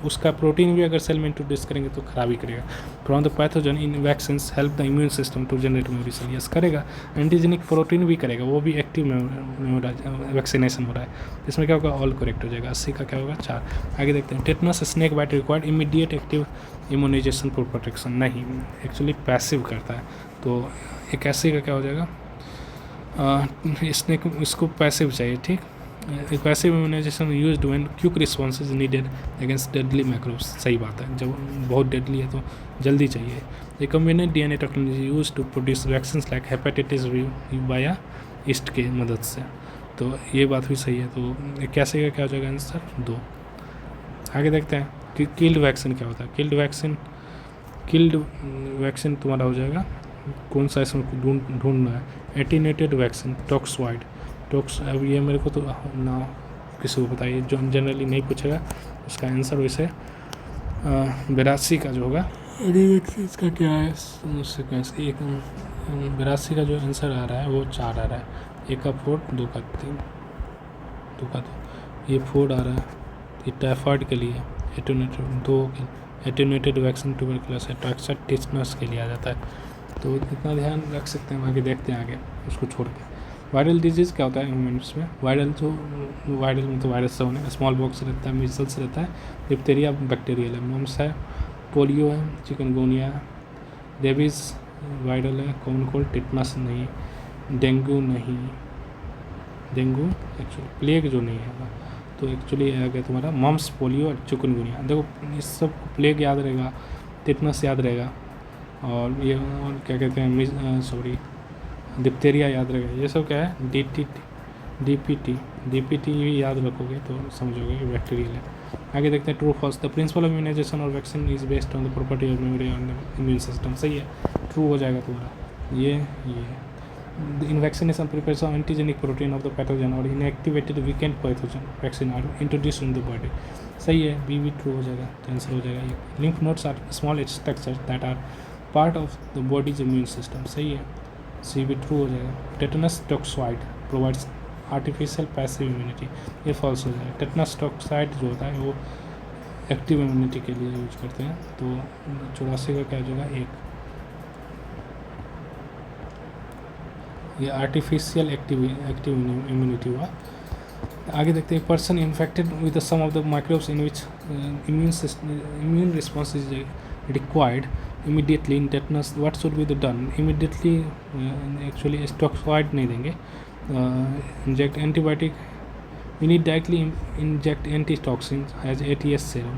उसका प्रोटीन भी अगर सेल में इंट्रोड्यूस करेंगे तो खराबी करेगा। From the pathogen in vaccines help the immune system to generate memory cell. Yes करेगा, एंटीजेनिक प्रोटीन भी करेगा, वो भी एक्टिव वैक्सीनेशन हो रहा है। इसमें क्या होगा, ऑल करेक्ट हो जाएगा। 80 का क्या होगा 4। आगे देखते हैं। Tetanus snake bite required immediate active immunization for protection. नहीं, एक्चुअली पैसिव करता है, तो 81 का क्या हो जाएगा, इसको पैसिव चाहिए। ठीक, passive immunization used when quick response is needed against deadly microbes. सही बात है, जब बहुत डेडली है तो जल्दी चाहिए। ये combined DNA technology use to produce vaccines like hepatitis B via yeast के मदद से। तो ये बात भी सही है। तो 81 का क्या हो जाएगा आंसर 2। आगे देखते हैं कि किल्ड वैक्सीन क्या होता है। किल्ड वैक्सीन तुम्हारा हो जाएगा, कौन सा इसमें ढूंढना है। एटीनेटेड वैक्सीन, टॉक्सवाइड, अब ये मेरे को तो ना किसी को बताइए, जो जनरली नहीं पूछेगा उसका आंसर वैसे 82 का जो होगा। इसका क्या है, एक 82 का जो आंसर आ रहा है वो 4 आ रहा है। 1 का 4, 2 का 3, 2 का 2, ये 4 आ रहा है। ये टाइफाइड के लिए एटेन्यूएटेड वैक्सीन ट्यूबरकुलोसिस टिटनस के लिए आ जाता है। तो इतना ध्यान रख सकते हैं। आगे देखते हैं, आगे उसको छोड़ के। वायरल डिजीज़ क्या होता है ह्यूमन्स में। वायरल में तो वायरस से होने, स्मॉल बॉक्स रहता है, मीजल्स रहता है, डिप्थीरिया बैक्टीरियल है, मम्स है, पोलियो है, चिकनगुनिया, रेबीज़ वायरल है, कॉमन कोल्ड, टिटनस नहीं, डेंगू नहीं, डेंगू एक्चुअली प्लेग जो नहीं है तो एक्चुअली आ गया तुम्हारा मम्स, पोलियो और चिकनगुनिया। देखो इस सब प्लेग याद रहेगा, टिटनस याद रहेगा, और ये और क्या कहते हैं डिप्थीरिया याद रहेगा। ये सब क्या है डीपीटी भी याद रखोगे तो समझोगे कि बैक्टीरियल है। आगे देखते हैं true false. The principle of immunization और vaccine is based on the property of memory और इम्यून सिस्टम। सही है, ट्रू हो जाएगा तुम्हारा ये। In vaccination, preparation of antigenic protein of the pathogen or inactivated weakened pathogen vaccine are introduced in the body। सही है, बी भी ट्रू हो जाएगा, तो आंसर हो जाएगा ये। lymph nodes are small structures that are part of the body's immune system। सही है, सी भी ट्रू हो जाएगा। tetanus toxoid provides artificial passive immunity। ये फॉल्स हो जाएगा। tetanus toxoid जो होता है वो एक्टिव इम्यूनिटी के लिए यूज करते हैं। तो 84 का क्या हो जाएगा 1। ये आर्टिफिशियल एक्टिव इम्यूनिटी हुआ। आगे देखते हैं। Person infected with some of the microbes in which immune response is required immediately in tetanus what should be the done, immediately actually toxoid नहीं देंगे, inject antibiotic, we need directly inject anti toxin as ATS serum,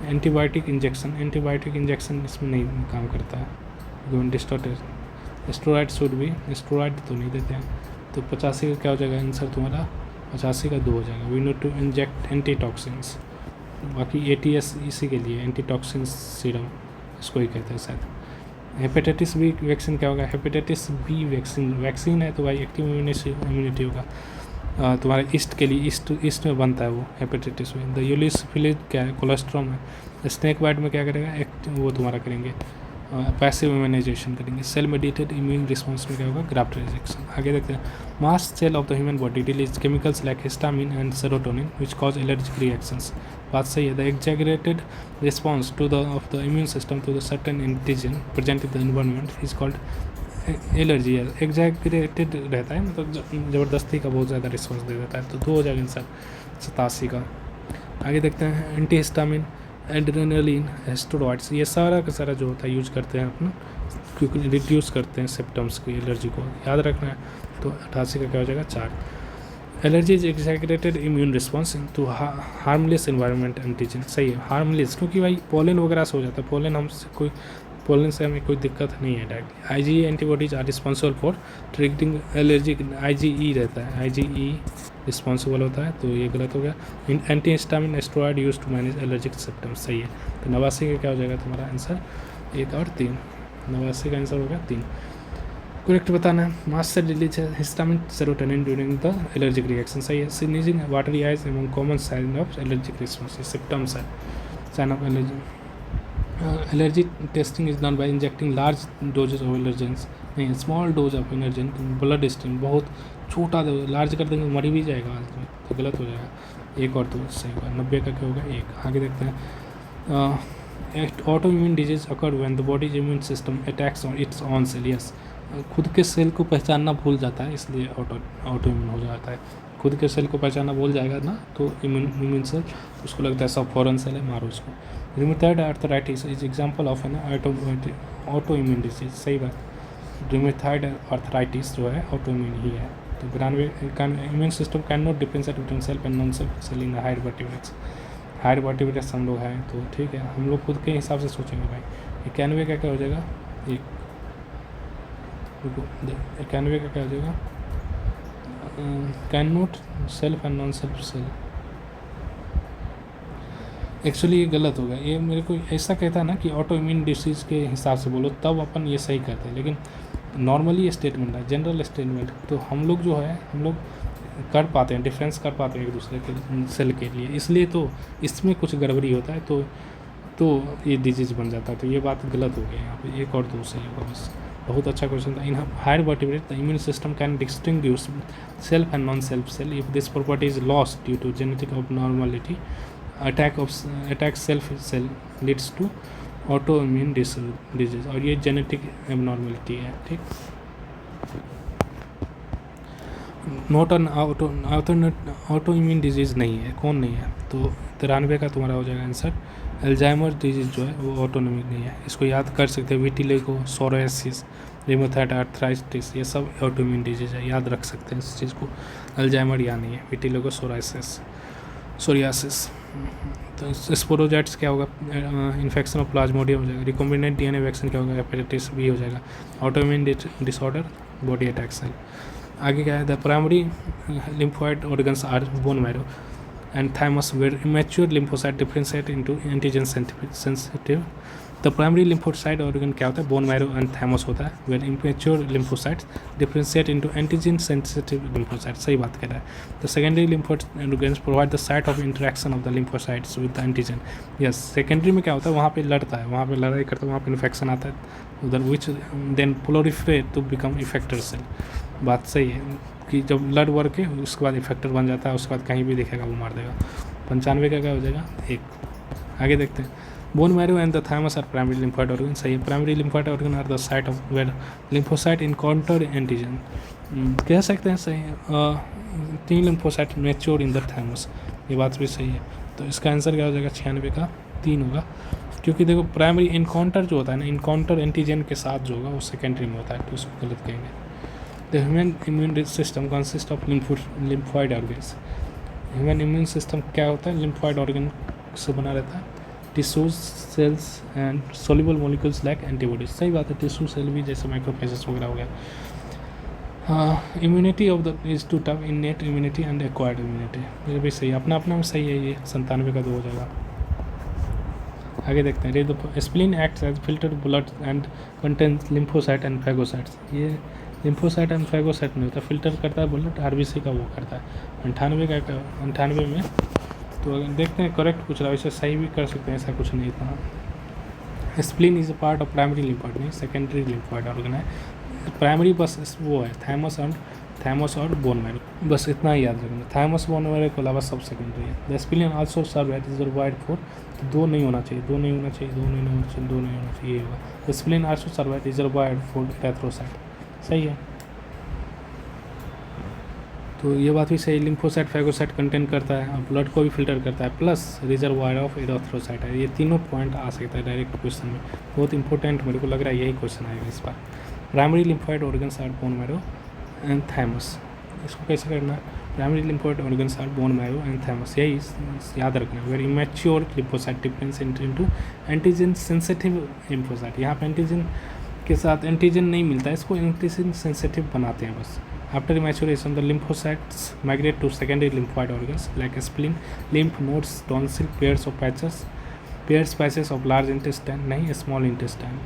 antibiotic injection इसमें नहीं काम करता है, distorted steroid should भी, steroid तो नहीं देते हैं, तो 85 का क्या हो जाएगा आंसर तुम्हारा, 85 का 2 हो जाएगा, we need to inject anti toxins. बाकी ATS इसी के लिए एंटी टॉक्सिन सीरम इसको ही कहते हैं शायद। हेपेटाइटिस बी वैक्सीन क्या होगा, हेपेटाइटिस बी वैक्सीन है तो भाई एक्टिव इम्यूनिटी होगा तुम्हारे ईस्ट के लिए, ईस्ट में बनता है वो हेपेटाइटिस में। द यूलिसिफिलिस क्या है, कोलेस्ट्रॉम है। स्नेक बाइट में क्या करेगा, वो तुम्हारा करेंगे पैसिव इम्यूनाइजेशन करेंगे। सेल मेडिएटेड इम्यून रिस्पॉन्स में क्या होगा, ग्राफ्ट रिजेक्शन। आगे देखते हैं, mast cell of the human body release chemicals like histamine and serotonin which cause allergic reactions. बात सही है। The exaggerated response to the of the immune system to the certain antigen present in the environment is called allergy. है exaggerated रहता है, मतलब ज़बरदस्ती का बहुत ज़्यादा रिस्पॉन्स दे देता है, तो 2 हो जाएगा आंसर 87 का। आगे देखते हैं, एंटी हिस्टामिन, एड्रेनलिन, स्टेरॉइड्स, ये सारा का सारा जो होता है यूज़ करते हैं अपना, क्योंकि रिड्यूस करते हैं सिम्टम्स की, एलर्जी को याद रखना है। तो 88 का क्या हो जाएगा 4। Allergy is exaggerated immune response to harmless environment antigen. सही है, हार्मलेस, क्योंकि भाई पोलन वगैरह से हो जाता है, पोलन से हमें कोई दिक्कत नहीं है directly. IgE antibodies are responsible for triggering allergy, IgE रहता है, IgE रिस्पॉन्सिबल होता है, तो ये गलत हो गया। Anti histamine steroid use to manage allergic symptoms. सही है, तो 89 का क्या हो जाएगा तुम्हारा आंसर 1 और 3। 89 का आंसर हो गया 3। करेक्ट बताना है। मास से रिलीज है histamine serotonin during the allergic reaction. सही है। Sneezing, watery eyes among common sign of allergic response, ये सिम्टम्स है, sign of allergy. Allergy testing is done by injecting large doses of allergens, नहीं small dose of allergen blood stream, बहुत छोटा दो, large कर देंगे मर भी जाएगा आदमी, तो गलत हो जाएगा। 1 और 2 सही होगा। 90 का क्या होगा 1। आगे देखते हैं, auto immune disease occur when the bodies immune system attacks on it's on sale. Yes, खुद के सेल को पहचानना भूल जाता है, इसलिए ऑटो इम्यून हो जाता है। खुद के सेल को पहचानना भूल जाएगा ना, तो इम्यून सेल उसको लगता है सब फॉरेन सेल है, मारो उसको। Rheumatoid arthritis is example of N auto immune disease. सही बात, रूमेटॉइड आर्थराइटिस जो है ऑटो इम्यून ही है। तो 92 immune system can not differentiate between self and non self cell in higher vertebrates. Higher vertebrates हम लोग हैं, तो ठीक है, हम लोग खुद के हिसाब से सोचेंगे भाई। 91 का क्या हो जाएगा 1। 91 का क्या हो जाएगा, can not self and non self cell. Actually ये गलत होगा, ये मेरे को ऐसा कहता है ना कि ऑटो इम्यून डिसीज़ के हिसाब से बोलो, तब अपन ये सही करते हैं, लेकिन नॉर्मली ये स्टेटमेंट है, जनरल स्टेटमेंट, तो हम लोग जो है हम लोग कर पाते हैं, डिफरेंस कर पाते हैं एक दूसरे के सेल के लिए, इसलिए तो इसमें कुछ गड़बड़ी होता है, तो ये डिजीज़ बन जाता है। तो ये बात गलत हो गई यहाँ पे। 1 और 2 सही होगा बस। बहुत अच्छा क्वेश्चन था। In higher vertebrate the immune system can distinguish self and non self cell if this property is lost due to genetic abnormality. Attack self cell leads to auto immune disease, और ये genetic abnormality है। ठीक, not an auto immune disease नहीं है। कौन नहीं है, तो 93 का तुम्हारा हो जाएगा आंसर। अल्जाइमर डिजीज़ जो है वो ऑटोनॉमिक नहीं है, इसको याद कर सकते हैं। विटिलिगो, सोरायसिस, रूमेटॉइड आर्थराइटिस, ये सब ऑटोइम्यून डिजीज़ है, याद रख सकते हैं इस चीज़ को। अल्जाइमर या नहीं है, विटिलिगो, सोरियासिस। तो स्पोरोजाइट्स क्या होगा, इन्फेक्शन ऑफ प्लाज्मोडियम हो जाएगा। रिकॉम्बिनेंट DNA वैक्सीन क्या होगा, हेपेटाइटिस बी हो जाएगा। Autoimmune disorder, body attack cell. आगे क्या है, the primary lymphoid organs are bone marrow and thymus where immature lymphocyte differentiate into antigen sensitive. The primary lymphocyte organ क्या होता है, बोन मैरो एंड थैमस होता है, where immature lymphocytes differentiate into antigen sensitive lymphocytes। सही बात कह रहा है। The secondary lymphocyte organs provide the site of interaction of the lymphocytes with the antigen। Yes, secondary में क्या होता है, वहाँ पे लड़ता है, वहाँ पे लड़ाई करता है, वहाँ पे इन्फेक्शन आता है उधर, which then proliferate to become effector cell। बात सही है कि जब ब्लड वर्क के उसके बाद इफेक्टर बन जाता है, उसके बाद कहीं भी दिखेगा वो मार देगा। 95 का क्या हो जाएगा 1। आगे देखते हैं, bone marrow and the thymus are primary lymphoid organ. सही है, primary lymphoid organ are the site of where lymphocyte encounter antigen. कह सकते हैं सही है, 3 lymphocyte mature in the thymus, ये बात भी सही है। तो इसका आंसर क्या हो जाएगा 96 का 3 होगा। क्योंकि देखो प्राइमरी इनकाउंटर जो होता है ना, इनकाउंटर एंटीजन के साथ जो होगा वो सेकेंडरी में होता है, तो उसको गलत कहेंगे। The human immune system consist of lymphoid organs. Human immune system क्या होता है? लिम्फॉइड ऑर्गन से बना रहता है। Tissues, cells and soluble molecules like antibodies. सही बात है, टिश्यू सेल भी जैसे माइक्रोफेजेस वगैरह हो गया। Immunity of the is two term innate immunity and acquired immunity. ये भी सही है, अपना अपना में सही है। ये 97 का 2 हो जाएगा। आगे देखते हैं। Spleen acts as filter blood and contains lymphocyte and phagocytes. ये लिम्फोसाइट एंड फैगोसाइट नहीं होता, फिल्टर करता है ब्लड, आरबीसी का वो करता है। 98 में तो देखते हैं करेक्ट पूछ रहा है, वैसे सही भी कर सकते हैं, ऐसा कुछ नहीं था। Spleen is a part of primary lymphoid, नहीं सेकेंडरी लिम्फॉइड ऑर्गन है। प्राइमरी बस वो है थैमस और बोन मैरो, बस इतना ही याद रखना। थैमस बोन मैरो के अलावा सब सेकेंडरी है। The spleen also serve as reservoir for, दो नहीं होना चाहिए, दो नहीं होना चाहिए, ये होगा। The spleen also serve as reservoir for erythrocyte. सही है, तो ये बात भी सही। लिम्फोसाइट फैगोसाइट कंटेन करता है और ब्लड को भी फिल्टर करता है, प्लस रिजर्वॉयर ऑफ एरिथ्रोसाइट है। ये तीनों पॉइंट आ सकता है डायरेक्ट क्वेश्चन में, बहुत इंपॉर्टेंट मेरे को लग रहा है यही क्वेश्चन आएगा इस बार। Primary lymphoid organs are bone marrow and thymus. इसको कैसे करना है? Primary lymphoid organs are bone marrow and thymus, यही याद रखना है। Very immature lymphocyte difference into antigen sensitive lymphocyte. यहाँ पे एंटीजन के साथ एंटीजन नहीं मिलता है, इसको एंटीजन सेंसिटिव बनाते हैं बस। After maturation, the lymphocytes migrate to secondary lymphoid organs like spleen, lymph nodes, tonsil, pairs of large intestine, नहीं small intestine,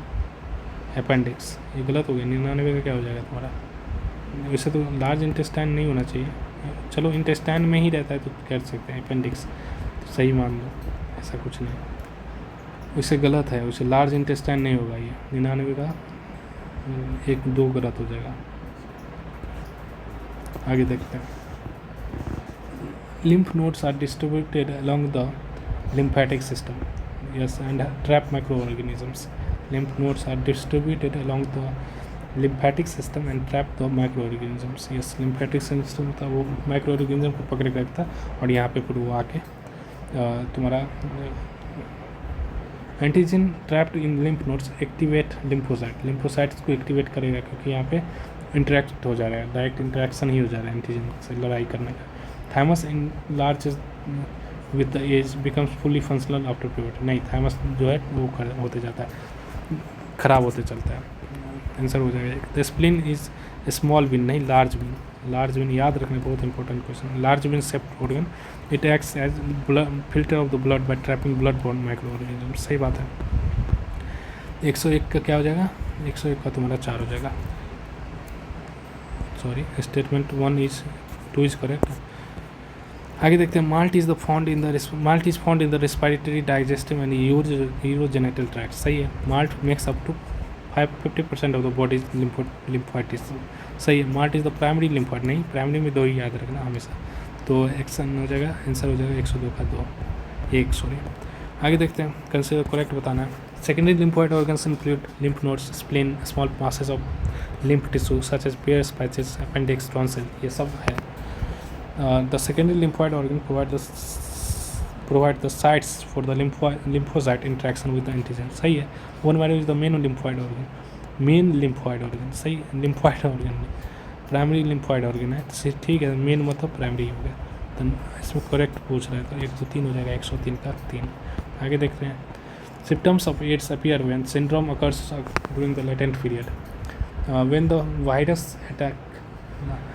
appendix। ये गलत हो गया, 99 का क्या हो जाएगा तुम्हारा? वैसे तो लार्ज इंटेस्टाइन नहीं होना चाहिए, चलो इंटेस्टाइन में ही रहता है तो कर सकते हैं अपेंडिक्स, तो सही मान लो, ऐसा कुछ नहीं। वैसे गलत है, वैसे लार्ज इंटेस्टाइन नहीं होगा ये, 99 का 1-2 गलत हो जाएगा। आगे देखते हैं। lymph nodes are distributed along the lymphatic system, yes, and trap microorganisms। lymph nodes are distributed along the lymphatic system and trap the microorganisms, yes। lymphatic system था वो माइक्रोऑर्गेनिज्म को पकड़ के रखता और यहाँ पे फिर वो आके तुम्हारा antigen trapped in lymph nodes activate lymphocytes को एक्टिवेट करेगा, क्योंकि यहाँ पे इंटरेक्ट हो जा रहा है, डायरेक्ट इंटरेक्शन ही हो जा रहा है एंटीजन से लड़ाई करने का। Thymus in large with the age becomes fully functional after puberty. नहीं, थैमस जो है वो होते जाता है, ख़राब होते चलता है। आंसर हो जाएगा। The spleen is small bean, नहीं लार्ज विन। लार्ज विन याद रखना, बहुत important question. Large bean shaped organ, it acts as filter of the blood by trapping blood borne micro organism. सही बात है। 101 का क्या हो जाएगा? 101 का तुम्हारा 4 हो जाएगा। Sorry, statement 2 is correct. आगे देखते हैं। MALT is found in the respiratory, digestive and urogenital tract. सही है। MALT makes up to 50% of the body lymphoid tissue. सही है। MALT is the primary lymphoid, नहीं प्राइमरी में 2 ही याद रखना हमेशा, तो एक्शन हो जाएगा, आंसर हो जाएगा 102 का 1 सॉरी। आगे देखते हैं। कंसीडर करेक्ट बताना है। Secondary lymphoid organs include lymph nodes, spleen, small masses of lymph tissue such as Peyer's, patches, appendix, tonsil, ये सब है। The secondary lymphoid organ provide the sites for the lymphocyte interaction with the antigen। सही है। Bone marrow is the main lymphoid organ, सही। Lymphoid organ में primary lymphoid organ है, ठीक है। मेन मतलब प्राइमरी हो गया, तो इसमें करेक्ट पूछ रहा है, तो 103 हो जाएगा, 103 का 3। आगे देखते हैं। Symptoms of AIDS appear when syndrome occurs during the latent period, when the virus attack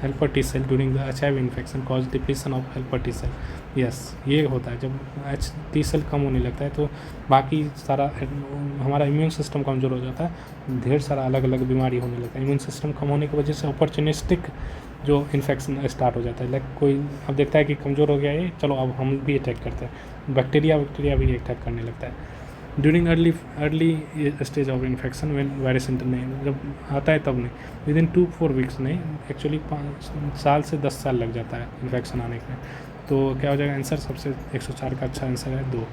helper T cell during the HIV infection cause depletion of helper T cell. Yes, ये होता है जब टी सेल कम होने लगता है तो बाकी सारा हमारा इम्यून सिस्टम कमज़ोर हो जाता है, ढेर सारा अलग अलग बीमारी होने लगता है। इम्यून सिस्टम कम होने की वजह से अपॉर्चुनिस्टिक जो इन्फेक्शन स्टार्ट हो जाता है, लाइक कोई अब देखता है कि कमज़ोर हो गया है, चलो अब हम भी अटैक करते हैं, बैक्टीरिया भी अटैक करने लगता है। During early stage of infection when virus enter, नहीं जब आता है तब नहीं, विदिन 2-4 वीक्स नहीं, एक्चुअली 5 साल से 10 साल लग जाता है इन्फेक्शन आने के। तो क्या हो जाएगा आंसर? सबसे 104 का अच्छा आंसर है 2,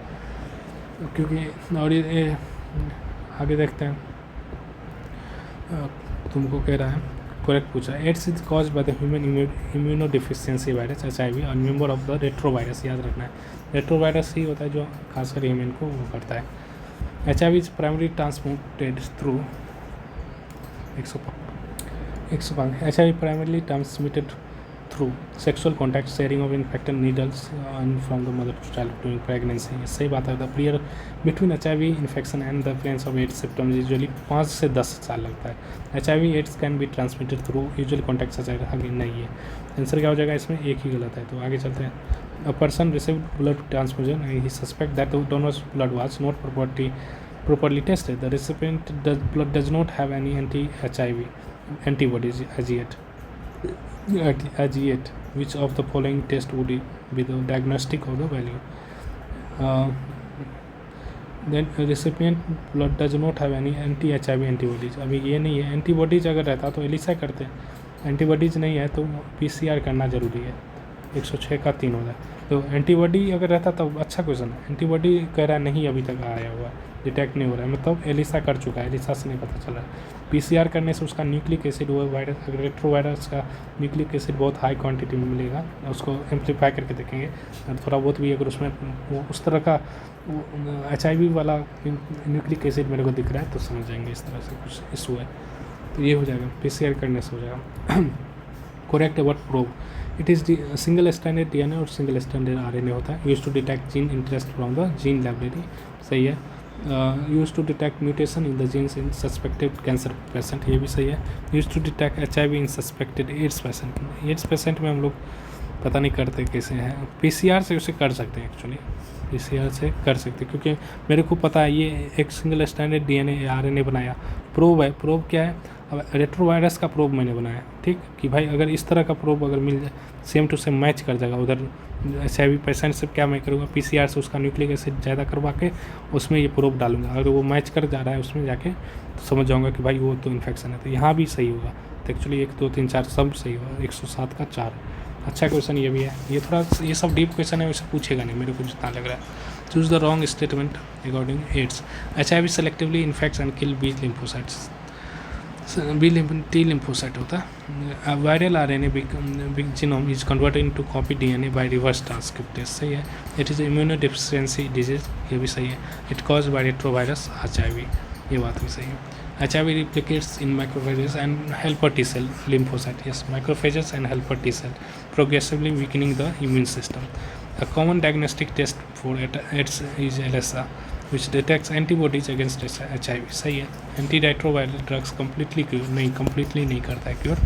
क्योंकि और ये आगे देखते हैं। तुमको कह रहा है करेक्ट पूछा। AIDS is cause by the human immunodeficiency virus HIV और मेंबर ऑफ द रेट्रोवायरस। याद रखना है, रेट्रोवायरस ही होता है जो खासकर ह्यूमन को वो करता है। HIV is primarily transmitted through 105 HIV primarily transmitted through sexual contact, sharing of infected needles and from the mother to child during pregnancy. सही बात है. The period between HIV infection and the appearance of AIDS symptoms usually 5 से 10 साल लगता है. HIV AIDS can be transmitted through usual contact such as आगे नहीं है. आंसर क्या हो जाएगा इसमें? एक ही गलत है. तो आगे चलते हैं. A person received blood transfusion and he suspect that the donor's blood was not properly tested. The recipient blood does not have any anti-HIV antibodies as yet. Which of the following test would be the diagnostic of the value? Then recipient blood does not have any anti-HIV antibodies. अभी ये नहीं है. Antibodies अगर रहता तो Elisa करते हैं. Antibodies नहीं है तो PCR करना ज़रूरी है. 106 का 3 हो जाए. तो एंटीबॉडी अगर रहता तो अच्छा क्वेश्चन है. एंटीबॉडी कह रहा नहीं अभी तक आया हुआ, डिटेक्ट नहीं हो रहा है, मतलब एलिसा कर चुका है. एलिसा से नहीं पता चल रहा है. PCR करने से उसका न्यूक्लिक एसिड हुआ वायरस, अगर रेट्रोवायरस का न्यूक्लिक एसिड बहुत हाई क्वांटिटी में मिलेगा, उसको एम्पलीफाई करके देखेंगे. और थोड़ा बहुत भी अगर उसमें उस तरह का HIV वाला न्यूक्लिक एसिड मेरे को दिख रहा है तो समझ जाएंगे इस तरह से कुछ इशू है. तो ये हो जाएगा, PCR करने से हो जाएगा. Correct about probe. It is single standard DNA और सिंगल स्टैंडर्ड RNA होता है. Use to detect gene interest from the gene library. सही है. Use to detect mutation in the genes in suspected cancer patient. ये भी सही है. Use to detect HIV in suspected AIDS patient. AIDS patient में हम लोग पता नहीं करते कैसे हैं. PCR से उसे कर सकते हैं. एक्चुअली PCR से कर सकते हैं क्योंकि मेरे को पता है ये एक सिंगल स्टैंडर्ड DNA RNA बनाया. प्रोब है. प्रोब क्या है? अब रेट्रोवायरस का प्रोब मैंने बनाया, ठीक, कि भाई अगर इस तरह का प्रोब अगर मिल जाए सेम टू सेम मैच कर जाएगा. उधर HIV पेशेंट से क्या मैं करूँगा? PCR से उसका न्यूक्लिक एसिड ज़्यादा करवा के उसमें ये प्रोब डालूंगा. अगर वो मैच कर जा रहा है उसमें जाके तो समझ जाऊँगा कि भाई वो तो इन्फेक्शन है. तो यहाँ भी सही होगा. तो एक्चुअली 1 2 3 4 सब सही होगा. 107 का 4. अच्छा क्वेश्चन ये भी है. ये थोड़ा ये सब डीप क्वेश्चन है, वैसे पूछेगा नहीं मेरे को जितना लग रहा है. Choose the wrong statement according AIDS. HIV selectively infects and kill B lymphocytes. T lymphocyte होता है. Viral RNA big genome is converted into copy DNA by reverse transcriptase. सही है. It is immunodeficiency disease. ये भी सही है. It cause by retrovirus HIV. ये बात भी सही है. HIV replicates in macrophages and helper T cell lymphocyte. Yes, macrophages and helper T cell, progressively weakening the immune system. A common diagnostic test for AIDS is ELISA, which detects antibodies against HIV. सही है. Antiretroviral drugs completely नहीं करता है cure.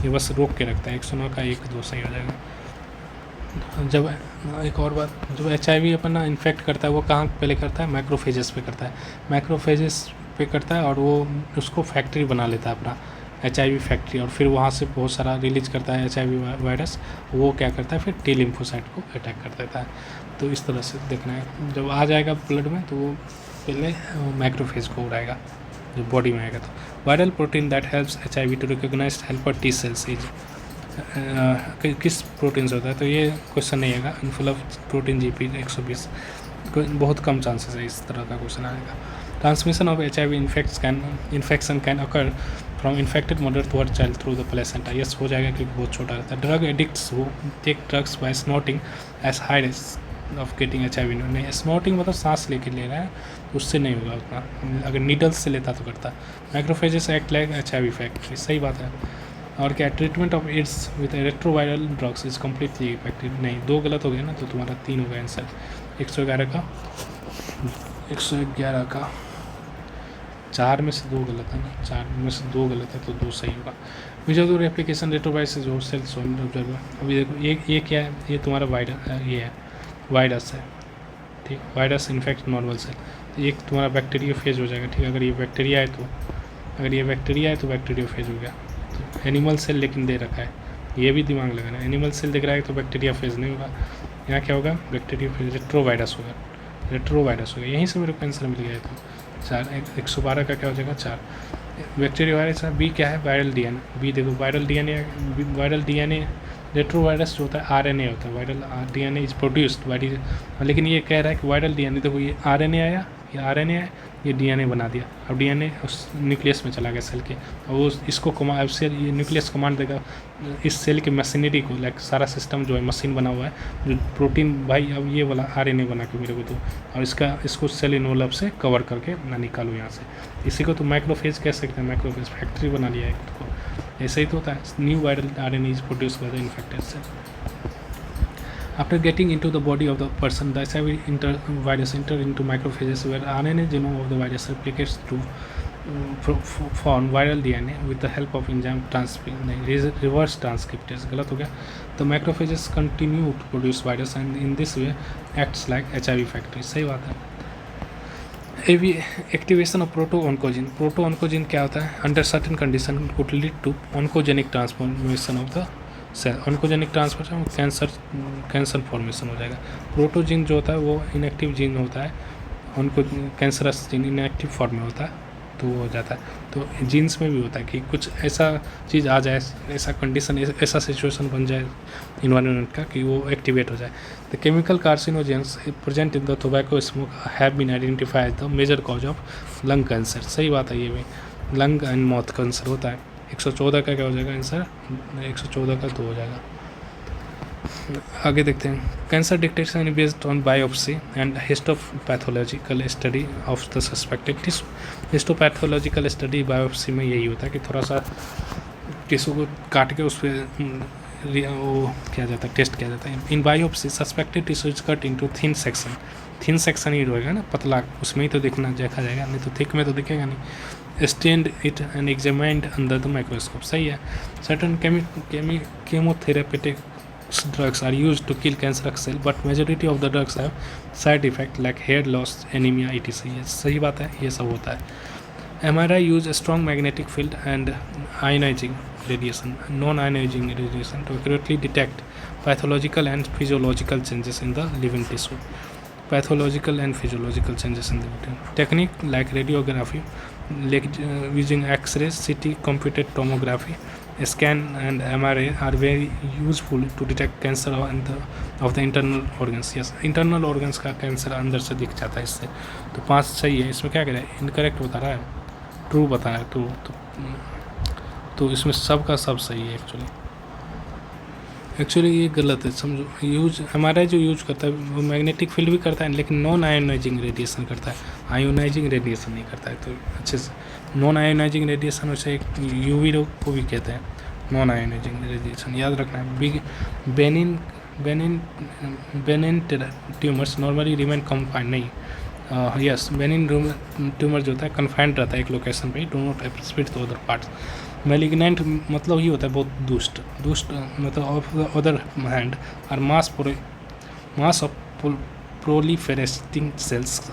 ये बस रोक के रखता है. 109 का 1 2 सही हो जाएगा. जब एक और बात, जब HIV अपना इन्फेक्ट करता है वो कहाँ पहले करता है? मैक्रोफेजेस पे करता है. मैक्रोफेजेस पे करता है और वो उसको फैक्ट्री बना लेता है अपना HIV फैक्ट्री, और फिर वहाँ से बहुत सारा रिलीज करता है HIV वायरस. वो क्या करता है फिर T लिम्फोसाइट को अटैक कर देता है. तो इस तरह से देखना है. जब आ जाएगा ब्लड में तो वो पहले मैक्रोफेज को उड़ाएगा जब बॉडी में आएगा. तो viral protein that helps HIV to recognise helper T cells is किस प्रोटीन से होता है? तो ये क्वेश्चन नहीं आएगा. Influence protein GP 120. बहुत कम चांसेस है इस तरह का क्वेश्चन आएगा. Transmission of HIV infection can occur from infected mother to her child through the placenta. Yes हो जाएगा क्योंकि बहुत छोटा रहता है. Drug addicts who take drugs by snorting as high risk of getting HIV. नहीं, स्नॉटिंग मतलब सांस लेके ले रहा है, उससे नहीं होगा उतना. अगर नीडल्स से लेता तो करता. Microphages act like HIV factory. सही बात है. और क्या? Treatment of AIDS with retroviral drugs is completely effective. नहीं, 2 गलत हो गया ना, तो तुम्हारा 3 होगा आंसर. 111 का 4 में से 2 गलत है ना. 4 में से 2 गलत है तो 2 सही होगा. विजुअल एप्लीकेशन रेट्रोवायरस जो सेल सोन ऑब्जर्वर. अभी देखो ये क्या है? ये तुम्हारा ये है वायरस है, ठीक. Virus infect normal cell. तो एक तुम्हारा बैक्टीरिया फेज हो जाएगा, ठीक. अगर ये बैक्टीरिया है तो बैक्टीरिया फेज हो गया. तो एनिमल सेल लेकिन दे रखा है, ये भी दिमाग लगाना. एनिमल सेल दिख रहा है तो बैक्टीरिया फेज नहीं होगा. यहाँ क्या होगा? बैक्टीरिया फेज रेट्रोवायरस होगा. यहीं से मेरे को आंसर मिल गया. तो 4 112 का क्या हो जाएगा? 4. बैक्टीरिया वायरस है. बी क्या है? Viral DNA. बी देखो वायरल DNA रेट्रोवायरस जो होता है RNA होता है. Viral DNA is produced by, लेकिन ये कह रहा है कि वायरल DNA. देखो ये RNA आया, ये आरएनए है, ये डीएनए बना दिया, अब डीएनए उस न्यूक्लियस में चला गया सेल के, और वो इसको कमांड, सेल ये न्यूक्लियस कमांड देगा इस सेल के मशीनरी को, लाइक सारा सिस्टम जो है मशीन बना हुआ है, जो प्रोटीन भाई अब ये वाला आरएनए बना के मेरे को दो, और इसको सेल इन्वॉल्व से कवर करके ना निकालो यहाँ से। इसी को तो माइक्रोफेज कह सकते हैं, माइक्रोफेज फैक्ट्री बना लिया है खुद को। ऐसे ही तो होता है, new viral RNA is produce by the infected cell. After getting into the body of the person, the HIV virus enter into macrophages where RNA genome of the virus replicates to form viral DNA with the help of enzyme reverse transcriptase. गलत हो गया। The macrophages continue to produce virus and in this way acts like HIV factory। सही बात है। Activation of proto-oncogene. Proto-oncogene क्या होता है? Under certain condition could lead to oncogenic transformation of the cell. Oncogenic transformation cancer formation हो जाएगा। प्रोटोजीन जो होता है वो इनएक्टिव जीन होता है, उनको कैंसरस जीन इनएक्टिव फॉर्म में होता है तो वो हो जाता है। तो जीन्स में भी होता है कि कुछ ऐसा चीज़ आ जाए, ऐसा कंडीशन, ऐसा सिचुएशन बन जाए इन्वायरमेंट का कि वो एक्टिवेट हो जाए। The chemical carcinogens present in the tobacco smoke have been identified as the major cause of lung cancer. सही बात है, ये भी लंग एंड माउथ कैंसर होता है। 114 का क्या हो जाएगा आंसर? 114 का 2 हो जाएगा। आगे देखते हैं। Cancer detection based on biopsy and histopathological study of the suspected tissue. Histopathological study biopsy में यही होता है कि थोड़ा सा टिश्यू को काट के उस पर वो किया जाता है, टेस्ट किया जाता है। In biopsy suspected tissue is cut into thin section. Thin section ही रहेगा ना, पतला, उसमें ही तो देखा जाएगा, नहीं तो थिक में तो दिखेगा नहीं। Stand it and examined under the microscope. सही है। Certain chemotherapeutic drugs are used to kill cancerous cell, but majority of the drugs have side effect like hair loss, anemia, etc. ये सही बात है, ये सब होता है। MRI use a strong magnetic field and ionizing radiation, non-ionizing radiation to accurately detect pathological and physiological changes in the living tissue. Pathological and physiological changes in the living tissue. Technique like radiography, like using X-rays, CT, computed tomography, scan and MRI are very useful to detect cancer of the internal organs. Yes, internal organs का cancer अंदर से दिख जाता है इससे। तो 5 सही है। इसमें क्या करें? इनकरेक्ट बता रहा है, ट्रू बता रहा है, ट्रू। तो इसमें सब का सब सही है एक्चुअली ये गलत है, समझो। हमारा जो यूज करता है वो मैग्नेटिक फील्ड भी करता है, लेकिन नॉन आयोनाइजिंग रेडिएशन करता है, आयोनाइजिंग रेडिएशन नहीं करता है। तो अच्छे से नॉन आयोनाइजिंग रेडिएशन वैसे एक यूवी को भी कहते हैं नॉन आयोनाइजिंग रेडिएशन, याद रखना है। Benign tumours normally remain confined, नहीं, यस, बेनिन ट्यूमर जो होता है कन्फाइंड रहता है एक लोकेशन पे, do not spread to other parts. Malignant मतलब ही होता है बहुत दुष्ट मतलब ऑफ द अदर हैंड और mass of proliferating cells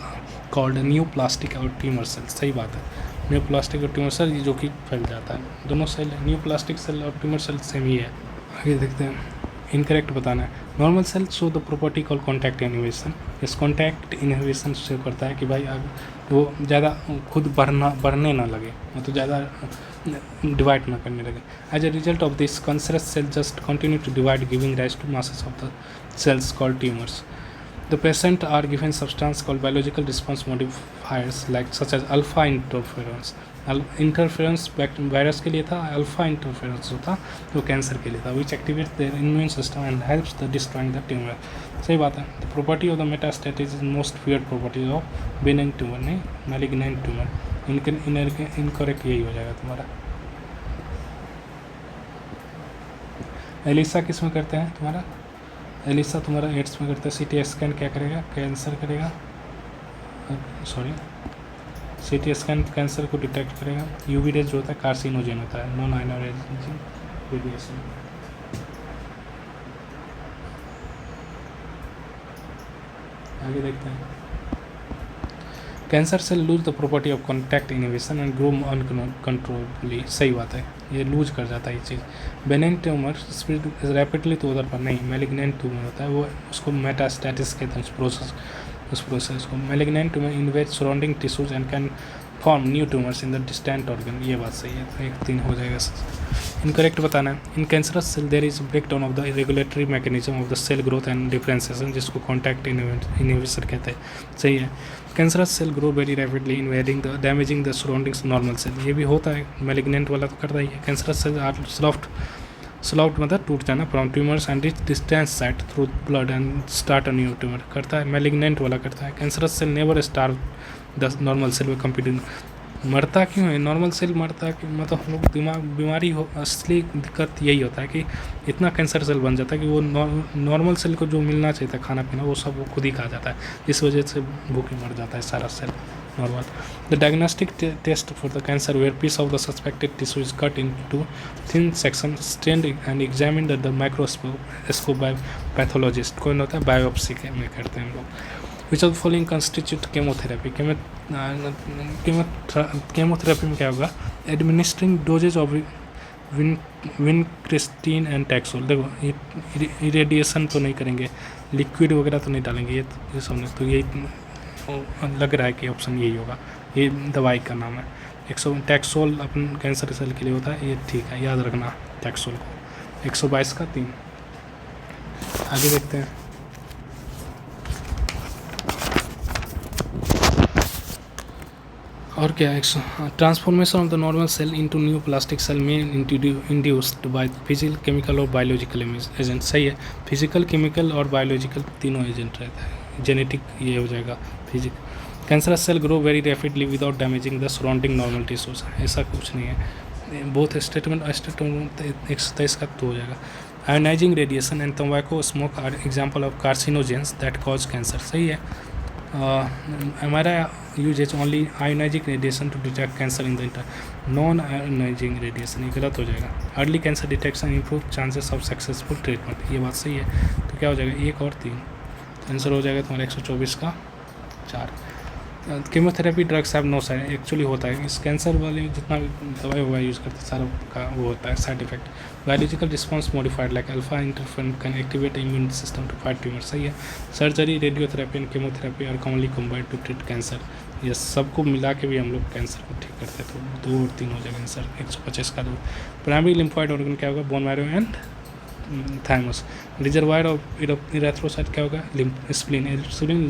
called neoplastic और ट्यूमर सेल्स। सही बात है, न्यू प्लास्टिक और ट्यूमर सेल जो कि फैल जाता है। दोनों सेल, न्यू प्लास्टिक सेल और ट्यूमर सेल सेम ही है। आगे देखते हैं। इनकरेक्ट बताना है। Normal cell show the property call contact inhibition. इस कॉन्टैक्ट इनहिबिशन शो करता है कि भाई वो ज़्यादा खुद बढ़ने ना लगे, मतलब ज़्यादा डिवाइड ना करने लगे। As a result of this cancerous cell just continue to divide giving rise to masses of the cells called tumors. The patient are given substance called biological response modifiers like such as alpha interferons. Interference virus के लिए था, alpha interference जो था वो cancer के लिए था, which activates the immune system and helps the destroying the tumour. सही बात है। The property of the metastasis is most feared property of benign tumour, नहीं मैलिग्नेंट ट्यूमर। इनकरेक्ट यही हो जाएगा तुम्हारा। एलिसा किस में करते हैं तुम्हारा? एलिसा तुम्हारा एड्स में करता है। सीटी स्कैन क्या करेगा? कैंसर करेगा, सॉरी, सीटी स्कैन कैंसर को डिटेक्ट करेगा। यूवी रेज जो होता है कार्सिनोजेन होता है, नॉन आयोनाइजिंग रेडिएशन। आगे देखते हैं। Cancer cell lose the property of contact inhibition and grow uncontrollably. सही बात है, ये लूज कर जाता है ये चीज़। बेनिग्न ट्यूमर स्प्रेड रैपिडली तो उधर पर नहीं, मैलिग्नेंट ट्यूमर होता है वो, उसको मेटास्टेटिस कहते हैं उस प्रोसेस को। Malignant tumour invade surrounding tissues and can form new tumours in the distant organ, ये बात सही है, तो 1-3 हो जाएगा। इनकरेक्ट बताना है। In cancerous cell there is breakdown of the regulatory mechanism of the cell growth and differentiation, जिसको कॉन्टैक्ट इनहिबिशन कहते हैं। सही है। Cancerous cell grow very rapidly invading the damaging the surroundings normal cell, ये भी होता है, मैलिग्नेंट वाला तो करता ही है। कैंसरस सेल आर स्लॉफ्ट मतलब टूट जाना from tumours and reach distance set through blood and start a new tumour, करता है। मैलिग्नेंट वाला करता है। Cancerous cell never starve the normal cell way completely, मरता क्यों है नॉर्मल सेल, मरता कि मतलब हम लोग बीमारी हो, असली दिक्कत यही होता है कि इतना कैंसर सेल बन जाता है कि वो नॉर्मल सेल को जो मिलना चाहिए था खाना पीना वो सब वो खुद ही खा जाता है, इस वजह से भूखे मर जाता है सारा cell normal. The diagnostic test for the cancer where piece of the suspected tissue is cut into thin section stained and examined the microscope by pathologist, कौन होता है बायोप्सी में करते हैं हम लोग। Which of the following constitute chemotherapy, chemotherapy में क्या होगा, administering doses of vincristine and taxol, देखो इरेडिएशन तो नहीं करेंगे, लिक्विड वगैरह तो नहीं डालेंगे, ये सब नहीं, तो यही लग रहा है कि ऑप्शन यही होगा, ये दवाई का नाम है। 100 टैक्सोल अपन कैंसर सेल के लिए होता है, ये ठीक है, याद रखना टैक्सोल को। 122 का 3। आगे देखते हैं। और क्या है, transformation of the normal cell into neoplastic cell में इंट्रोड्यूस्ड बाय फिजिकल केमिकल और बायोलॉजिकल एजेंट, सही है। फिजिकल केमिकल और बायोलॉजिकल तीनों एजेंट रहता है, जेनेटिक ये हो जाएगा physic. Cancerous cell grow very rapidly without damaging the surrounding normal tissues, ऐसा कुछ नहीं है, बोथ स्टेटमेंट 123 का तो हो जाएगा। आयोनाइजिंग रेडिएशन एंड तंबाकू smoke are example of carcinogens that cause cancer, सही है। हमारा uses only ionizing radiation to detect cancer in the non-ionizing radiation, ये गलत हो जाएगा। Early cancer detection improve chances of successful treatment, ये बात सही है, तो क्या हो जाएगा 1 और 3, आंसर हो जाएगा तुम्हारा 124 का 4। Chemotherapy drugs have no side, actually होता है इस कैंसर वाले जितना भी दवाई वगैरह यूज़ करते हैं सारा का वो होता है side effect. Biological response modified like alpha interferon can activate immune system to fight tumour, सही है। Surgery radiotherapy and chemotherapy are commonly combined to treat cancer, ये सबको मिला के भी हम लोग कैंसर को ठीक करते हैं, तो 2 और 3 हो जाएगा आंसर 125 का 2। प्राइमरी लिम्फोइड ऑर्गन क्या होगा, bone marrow and thymus. Reservoir of erythrocyte क्या होगा, spleen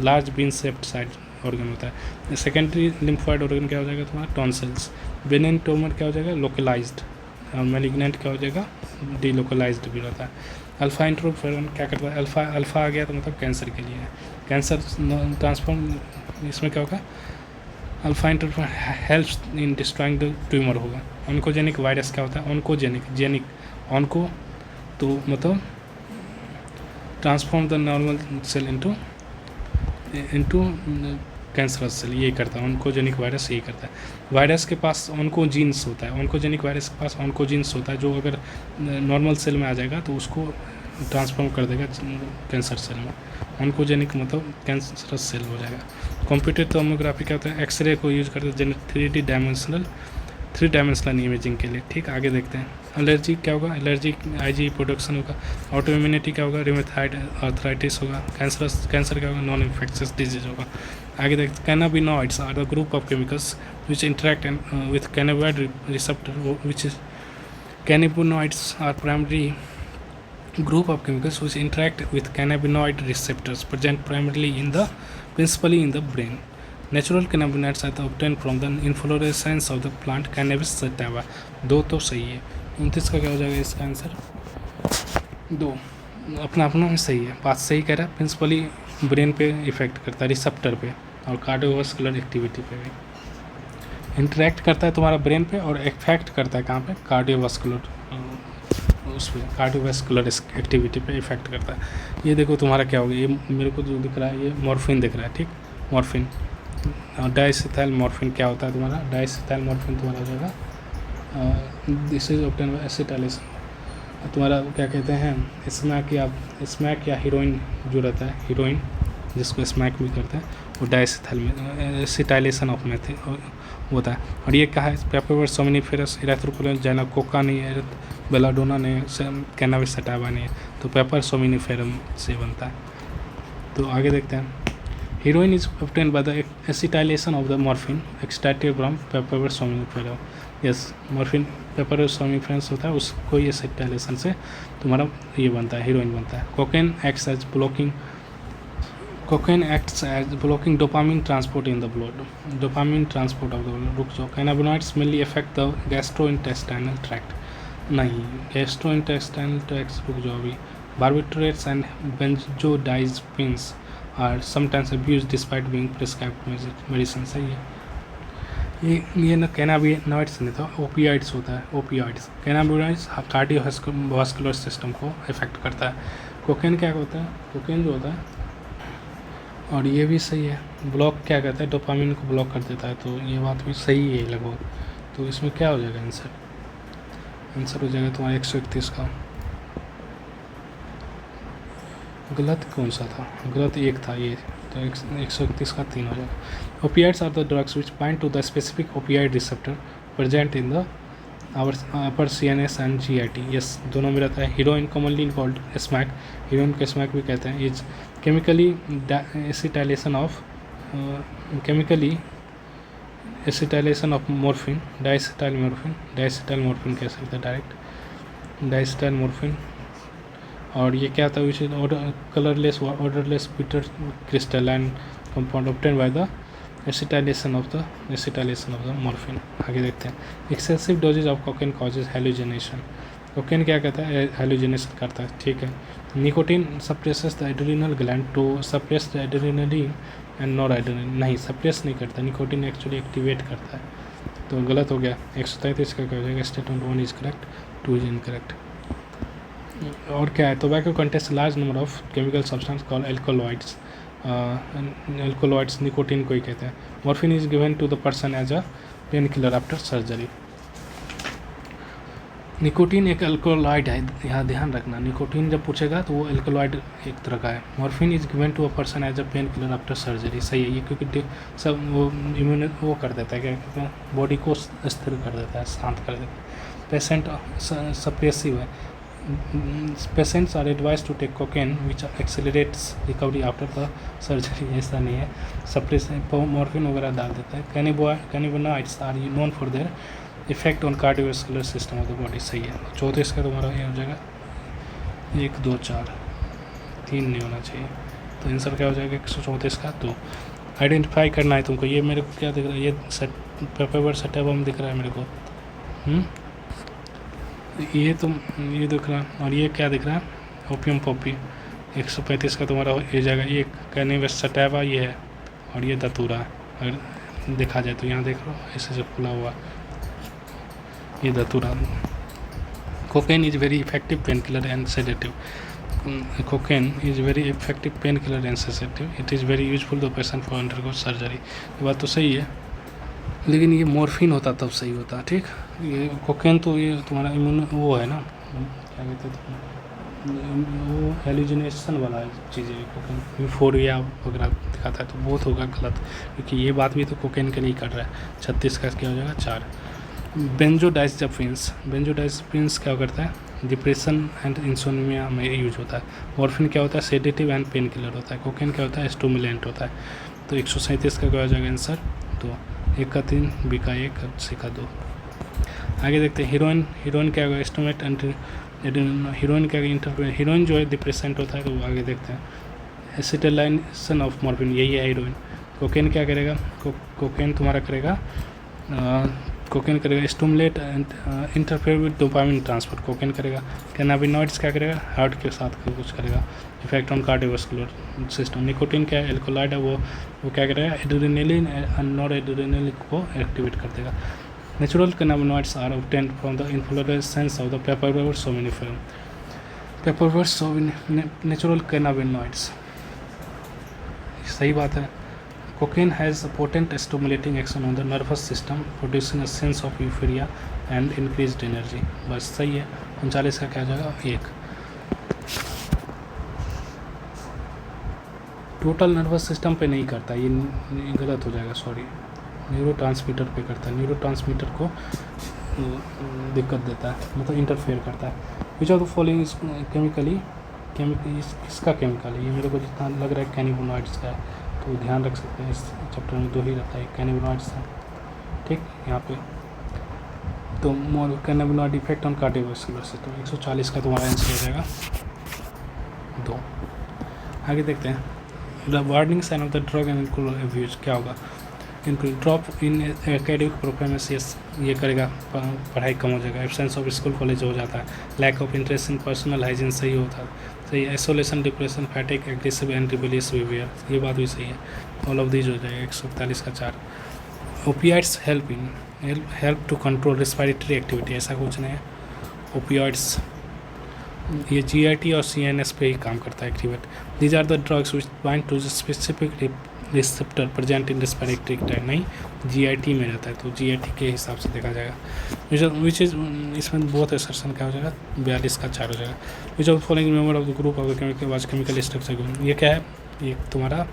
large bean shaped side organ होता है। सेकेंडरी लिम्फोइड ऑर्गन क्या हो जाएगा तुम्हारा, टॉन्सिल्स। बेनिन ट्यूमर क्या हो जाएगा, लोकलाइज्ड, और मैलिग्नेंट क्या हो जाएगा, डीलोकलाइज्ड भी रहता है। अल्फा इंटरफेरन क्या करता है, अल्फा आ गया तो मतलब कैंसर के लिए है। कैंसर ट्रांसफॉर्म इसमें क्या होगा, alpha interferon helps in destroying the tumour होगा। ऑन्कोजेनिक वायरस क्या होता है, ऑन्कोजेनिक ऑन्को तो मतलब transform the normal cell into cancerous cell, ये करता है ऑन्कोजेनिक वायरस, यही करता है। वायरस के पास ऑन्कोजीन्स होता है, ऑन्कोजेनिक वायरस के पास ऑन्कोजीन्स होता है जो अगर नॉर्मल सेल में आ जाएगा तो उसको ट्रांसफॉर्म कर देगा कैंसर सेल में। ऑन्कोजेनिक मतलब कैंसरस सेल हो जाएगा। कंप्यूटर टोमोग्राफी क्या होता है, एक्सरे को यूज़ करते हैं 3 डायमेंशनल इमेजिंग के लिए, ठीक। आगे देखते हैं। एलर्जी क्या होगा, एलर्जी आईजी प्रोडक्शन होगा। ऑटो इम्यूनिटी क्या होगा, रिमेथाइड आर्थराइटिस होगा। कैंसर क्या होगा, नॉन इन्फेक्शियस डिजीज होगा। आगे देखते हैं। Cannabinoids are the group of chemicals which interact with cannabinoid receptor which is cannabinoids are primary group of chemicals which interact with cannabinoid receptors present principally in the brain. Natural cannabinoids are obtained from the inflorescence of the plant Cannabis sativa. 2 तो सही है। 29 का क्या हो जाएगा इसका answer, 2 अपना में सही है, बात सही कह रहा है। प्रिंसिपली ब्रेन पे इफेक्ट करता है, रिसेप्टर पे और कार्डियोवास्कुलर एक्टिविटी पे भी इंटरेक्ट करता है तुम्हारा ब्रेन पे, और इफेक्ट करता है कहाँ पे, कार्डियोवास्कुलर उस पर कार्डियोवास्कुलर एक्टिविटी पे इफेक्ट करता है। ये देखो तुम्हारा क्या होगा, ये मेरे को जो दिख रहा है ये मॉर्फिन दिख रहा है, ठीक। मॉर्फिन और डाइसिथाइल मॉर्फिन क्या होता है तुम्हारा, डाइसिथाइल मॉर्फिन तुम्हारा हो जाएगा this is obtain bye acetylation. तुम्हारा क्या कहते हैं, स्मैक या हीरोइन जो रहता है, हीरोइन जिसको स्मैक भी करते हैं, वो डाइसिथाइल में एसिटाइलेशन ऑफ मेथिल होता है। और ये क्या है, पेपर सोमिनिफेरस इरेथ्रोपोलिन जैना कोका नहीं है, बेलाडोना नहीं है, कैनाबिस सटावा नहीं है, तो पेपर सोमिनिफेरम से बनता है। तो आगे देखते हैं। Heroin is obtained by the acetylation of the morphine extracted from papaver somnifera. Yes, morphine papaver somnifera होता है, उसको ये acetylation से तुम्हारा ये बनता है, हीरोइन बनता है. Cocaine acts as blocking dopamine transport in the blood. Dopamine transport of the blood. रुक जाओ. Cannabinoids mainly affect the gastrointestinal tract. नहीं, gastrointestinal tract रुक जाओ अभी. Barbiturates and benzodiazepines are sometimes abused despite being prescribed medicine. सही है. ये ना कैनाबिनॉइड्स नहीं था, ओपियाइड्स होता है. ओपियाइड्स कैनाबिनॉइड्स कार्डियोवास्कुलर सिस्टम को इफेक्ट करता है. कोकेन क्या होता है? कोकेन जो होता है, और ये भी सही है, ब्लॉक क्या कहता है, डोपामिन को ब्लॉक कर देता है. तो ये बात भी सही है लगभग. तो इसमें क्या हो जाएगा आंसर? आंसर हो जाएगा तुम्हारा 131 का. गलत कौन सा था? गलत एक था ये, तो 131 का 3 हो जाएगा. Opioids are the drugs which bind to the specific opioid receptor present in the our upper CNS and GIT. Yes, दोनों में रहता है. Heroin commonly called smack, heroin को स्मैक भी कहते हैं. Is chemically acetylation of morphine, diacetyl morphine कह सकते हैं डायरेक्ट, डाइसिटाइल मोर्फिन. और ये क्या होता है? Which is colourless odourless bitter crystalline compound obtain by the acetylation of the morphine. आगे देखते हैं. Excessive dosages of cocaine causes hallucination. Cocaine क्या कहता है? हेलुसिनेशन करता है. ठीक है. Nicotine suppresses the adrenal gland to suppress the adrenaline and nor adrenaline. नहीं, सप्रेस नहीं करता, निकोटीन एक्चुअली एक्टिवेट करता है. तो गलत हो गया. 133 का क्या हो जाएगा? Statement 1 is correct, 2 is incorrect. और क्या है? Tobacco contest large number of chemical substance called alkaloids. Alkaloids nicotine को ही कहते हैं. Morphine is given to the person as a pain killer after surgery. Nicotine एक एल्कोलॉइड है, यहाँ ध्यान रखना. निकोटीन जब पूछेगा तो वो एल्कोलॉइड एक तरह का है. Morphine is given to a person as a pain killer after surgery. सही है ये, क्योंकि सब वो इम्यून वो कर देता है, क्या कहते हैं, बॉडी को स्थिर कर देता है, शांत कर देता है. पेशेंट सप्रेसिव है. Patients are advise to take cocaine which accelerates recovery after the surgery. ऐसा नहीं है, सप्रेस मॉर्फिन वगैरह डाल देता है. Cannabinoids are known for their effect on cardiovascular system of the body. सही है. 34 का तुम्हारा ये हो जाएगा 1 2 4, 3 नहीं होना चाहिए. तो आंसर क्या हो जाएगा 134 का. तो आइडेंटिफाई करना है तुमको. ये मेरे को क्या दिख रहा है? ये पेपर सेटअप हम दिख रहा है मेरे को. ये दिख रहा है. और ये क्या दिख रहा है? Opium Poppy. 135 का तुम्हारा हो जाएगा. ये कैनिबस सटैवा ये है, और ये दतूरा. अगर देखा जाए तो यहाँ देख लो ऐसे से खुला हुआ, ये दतूरा. Cocaine is very effective pain killer and sedative. Cocaine is very effective pain killer and sedative. It is very useful the patient for undergo surgery. ये बात तो सही है, लेकिन ये मॉर्फिन होता तब सही होता. ठीक, ये कोकेन तो ये तुम्हारा इम्यून वो है ना, क्या कहते हैं, वो हेलुसिनेशन वाला चीज़ है. कोकेन यूफोरिया वगैरह दिखाता है, तो बहुत होगा गलत, क्योंकि ये बात भी तो कोकेन के नहीं कर रहा है. 36 का क्या हो जाएगा? 4. बेंजोडाइज़ेपिन्स क्या करता है? डिप्रेशन एंड इंसोनिया में यूज होता है. मॉर्फिन क्या होता है? सेडेटिव एंड पेन किलर होता है. कोकेन क्या होता है? स्टूमुलेंट होता है. तो 137 का क्या हो जाएगा आंसर? तो 1 का 3, बी का 1, सी का 2. आगे देखते हैं. हीरोइन क्या होगा? स्टोमेट एंड हीरोइन क्या इंटरप्रेट. हीरोइन जो है डिप्रेसेंट होता है, तो आगे देखते हैं. एसिटाइलेशन ऑफ मॉर्फिन, यही है हीरोइन. कोकेन क्या करेगा? कोकेन तुम्हारा करेगा stimulate and interfere with dopamine transport. Cocaine करेगा. कैनाबिनॉइड्स क्या करेगा? हार्ट के साथ कुछ करेगा, effect on cardiovascular system. Nicotine क्या है? एल्कोलॉइड है, वो क्या करेगा? एड्रेनलिन एंड नॉर एड्रेनलिन को एक्टिवेट कर देगा. Natural cannabinoids are obtained from the inflorescence of the papaver somniferum. Natural cannabinoids, सही बात है. Cocaine has a potent stimulating action on the nervous system, producing a sense of euphoria and increased energy. बस सही है. 39 का क्या हो जाएगा? 1. टोटल नर्वस सिस्टम पे नहीं करता, ये गलत हो जाएगा, सॉरी. न्यूरो ट्रांसमीटर पे करता है. न्यूरो ट्रांसमीटर को दिक्कत देता है, मतलब इंटरफेयर करता है. विच ऑफ द फॉलोइंग इज किसका केमिकल है? ये मेरे को जितना लग रहा है कैनिबोनॉइड्स का है. तो ध्यान रख सकते हैं, इस चैप्टर में 2 ही रहता है, कैनाबिनॉइड्स है, ठीक। यहाँ पे तो more cannabinoid effect on cardiovascular system, 140 का तुम्हारा आंसर हो जाएगा 2। आगे देखते हैं, the warning sign of the drug and alcohol abuse क्या होगा। इनको ड्रॉप इन एकेडमिक परफॉर्मेंस, ये करेगा, पढ़ाई कम हो जाएगा, एब्सेंस ऑफ स्कूल कॉलेज हो जाता है, lack of interest in personal hygiene सही होता है, सही, isolation, depression, fatigue, aggressive and rebellious behaviour, ये बात भी सही है, ऑल ऑफ दीज हो जाएगा 141 का 4। Opioids help to control respiratory activity, ऐसा कुछ नहीं है। ओपियाइड्स ये GIT और CNS पे ही काम करता है, activate. These are the drugs which bind to specific receptor present in respiratory tract, नहीं GIT में रहता है, तो GIT के हिसाब से देखा जाएगा। विच इज इसमें बहुत असर्शन क्या हो जाएगा, 42 का 4 हो जाएगा। Which of following member of the group of the chemical structure, ये क्या है, ये तुम्हारा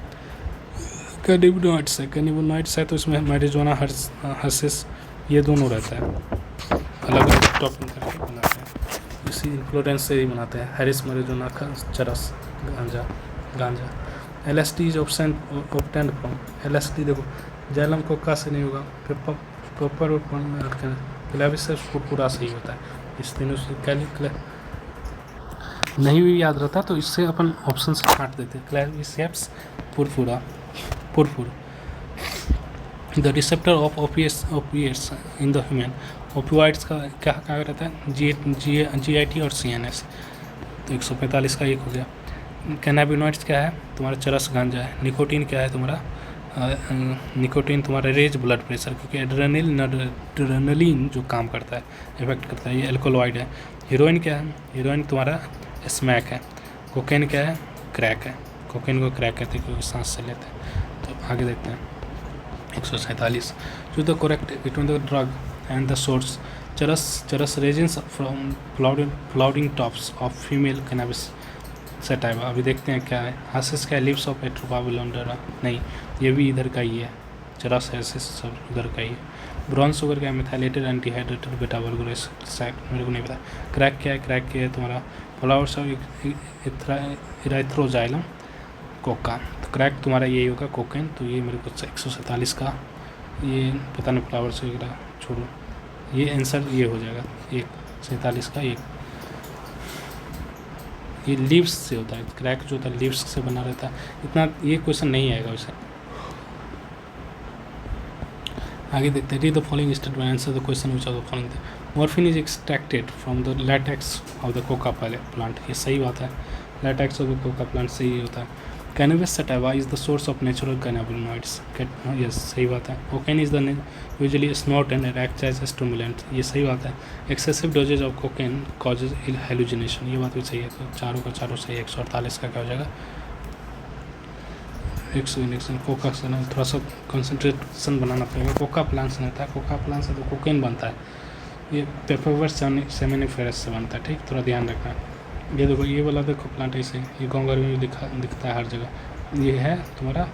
कैनिबोनॉइड्स है, कैनिबोनॉइड्स है, तो इसमें मैरिजुआना, हर्सिस, ये दोनों रहता है, अलग अलग टॉपिंग करके बनाते हैं, इसी इन्फ्लोरेंस से ही बनाते हैं। हैरिस, मैरिजुआना, चरस, गांजा। LSD is obtained from, LSD देखो जैलम कोका से नहीं होगा, पेपर क्लेविस से पुरपुरा से ही होता है, इस तीनों से नहीं भी याद रहता तो इससे अपन ऑप्शन से काट देते हैं, Claviceps, Purpura. The receptor of opiates in the human, opioids का क्या रहता है, GIT और CNS, तो 145 का 1 हो गया। कैनाबिनॉइड्स क्या है, तुम्हारा चरस, गांजा है। निकोटीन क्या है तुम्हारा, निकोटीन तुम्हारा रेज ब्लड प्रेशर, क्योंकि एड्रेनलिन जो काम करता है, इफेक्ट करता है, ये एल्कोलॉइड है। हीरोइन क्या है, हीरोइन तुम्हारा स्मैक है। कोकेन क्या है, क्रैक है, कोकेन को क्रैक कहते हैं क्योंकि सांस से लेते हैं। तो आगे देखते हैं 147, choose the correct between the drug and the source. Charas resins from flowering tops of female cannabis sativa, अभी देखते हैं क्या है। हासिस क्या है, लिप्स ऑफ एट्रोपाबिलोंडरा, नहीं ये भी इधर का ही है, चरस हासिस सब उधर का ही है। ब्राउन शुगर क्या है, मिथाइलेटेड एंटीहाइड्रेटेड बेटा बर्गुरेस साइड, मेरे को नहीं पता। क्रैक क्या है, क्रैक क्या है तुम्हारा फ्लावर्स ऑफ इराइथ्रोजाइलम कोका, तो क्रैक तुम्हारा यही होगा कोकेन, तो ये मेरे को 147 का, ये पता नहीं फ्लावर्स वगैरह छोड़ो, ये आंसर ये हो जाएगा 147 का 1। ये लीव्स से होता है, क्रैक जो होता है लीव्स से बना रहता है, इतना ये क्वेश्चन नहीं आएगा वैसे। आगे देखते हैं, read the following statement, answer the question which of the following. Morphine is extracted from the latex of the coca plant, ये सही बात है, latex of the coca plant से ही होता है। Cannabis sativa is the source of natural cannabinoids, yes सही बात है। Cocaine is the usually snot and act as stimulant, ये सही बात है। Excessive dosages of cocaine causes hallucination, ये बात भी सही है, तो चारों का चारों सही है। 148 का क्या हो जाएगा, 100 कोका से ना थोड़ा सा कंसनट्रेशन बनाना पड़ेगा। कोका प्लांट से रहता है, कोका प्लांट से तो कोकेन बनता है, ये पेपरवर सेमिनिफेरस से बनता है, ठीक, थोड़ा ध्यान रखना। ये देखो ये वाला देखो प्लांट ऐसे, ये गाँव में भी दिखता है हर जगह। ये है तुम्हारा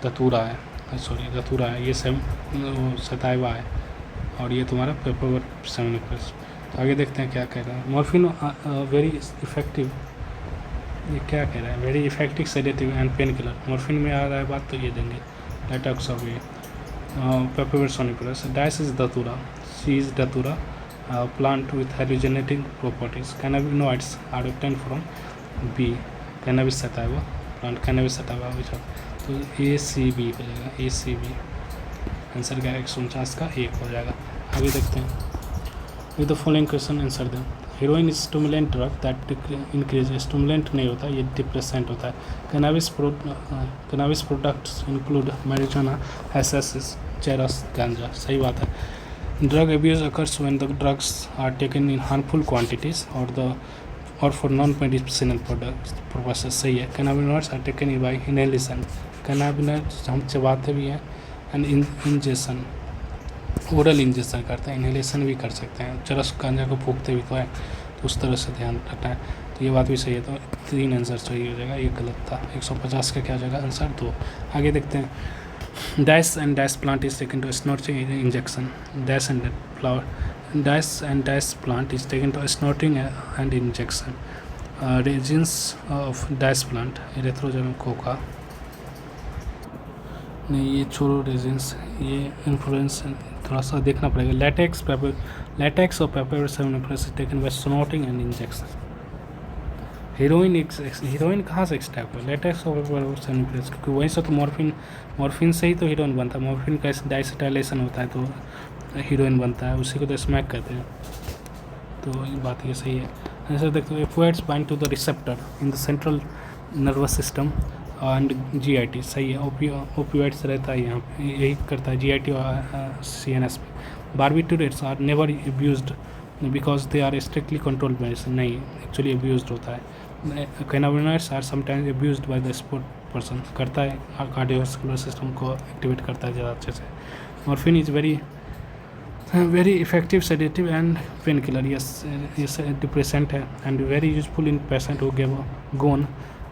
धतूरा है, सॉरी धतूरा है, ये सताइवा है, और ये तुम्हारा पेपरवर सेमिनिफेरस। तो आगे देखते हैं क्या कह रहा है। मॉर्फिन वेरी इफेक्टिव, ये क्या कह रहा है, very effective sedative and pain killer. Morphine में आ रहा है बात, तो ये देंगे लैटेक्स ऑफ ये पेपरवर सोनिफेरस। डाइस इज धतूरा, सी इज धतूरा, plant with hallucinating properties. Cannabinoids are obtained from B. Cannabis sativa, plant cannabis sativa which are, तो ACB हो जाएगा, ACB आंसर क्या है, 149 का 1 हो जाएगा। आगे देखते हैं, with the following question answer दें। Heroin is stimulant drug that increase, stimulant नहीं होता, ये डिप्रेसेंट होता है। Cannabis products include marijuana, hashish, charas, ganja, सही बात है। Drug abuse occurs when the drugs are taken in harmful quantities or for non-medicinal purposes, सही है। Cannabinoids are taken by inhalation, cannabinoids हम चबाते भी हैं, and ingestion, ओरल इंजेक्शन करते हैं, इनहेलेशन भी कर सकते हैं। चरस गांजा को फूकते भी तो है, तो उस तरह से ध्यान रखना है, तो ये बात भी सही है। तो 3 आंसर सही हो जाएगा, एक गलत था। 150 का क्या हो जाएगा आंसर 2। आगे देखते हैं, Dice and dice plant is taken to snorting injection. Dice and dice plant is taken to snorting and injection. Resins of dice plant, erythrozyme coca. नहीं, ये छोड़ो रेजिन्स, ये इन्फ्लुएंस थोड़ा सा देखना पड़ेगा। लैटेक्स और paper taken by snorting and injection. Heroine कहाँ से एक्सट्रैक्ट हुआ? लेटेक्स और पेपर, क्योंकि वहीं से तो मॉर्फिन से ही तो हीरोइन बनता है। मॉर्फिन का डाइसेटाइलेशन होता है तो हीरोइन बनता है, उसी को तो स्मैक कहते हैं। तो ये बात ये सही है। ऐसे देखते हो, opioids bind to the receptor in the central nervous system and GIT. सही है, ओपियोइड्स रहता है यहाँ पे, यही करता है जीआईटी और सीएनएस पे। Barbiturates are never abused because they are strictly controlled medicine. नहीं, एक्चुअली अब्यूज्ड होता है। Cannabinoids are sometimes abused by the sport person, करता है कार्डियोवास्कुलर सिस्टम को एक्टिवेट करता है ज़्यादा अच्छे से। Morphine is very effective sedative and pain killer. Yes depressant है and very useful in patient who gave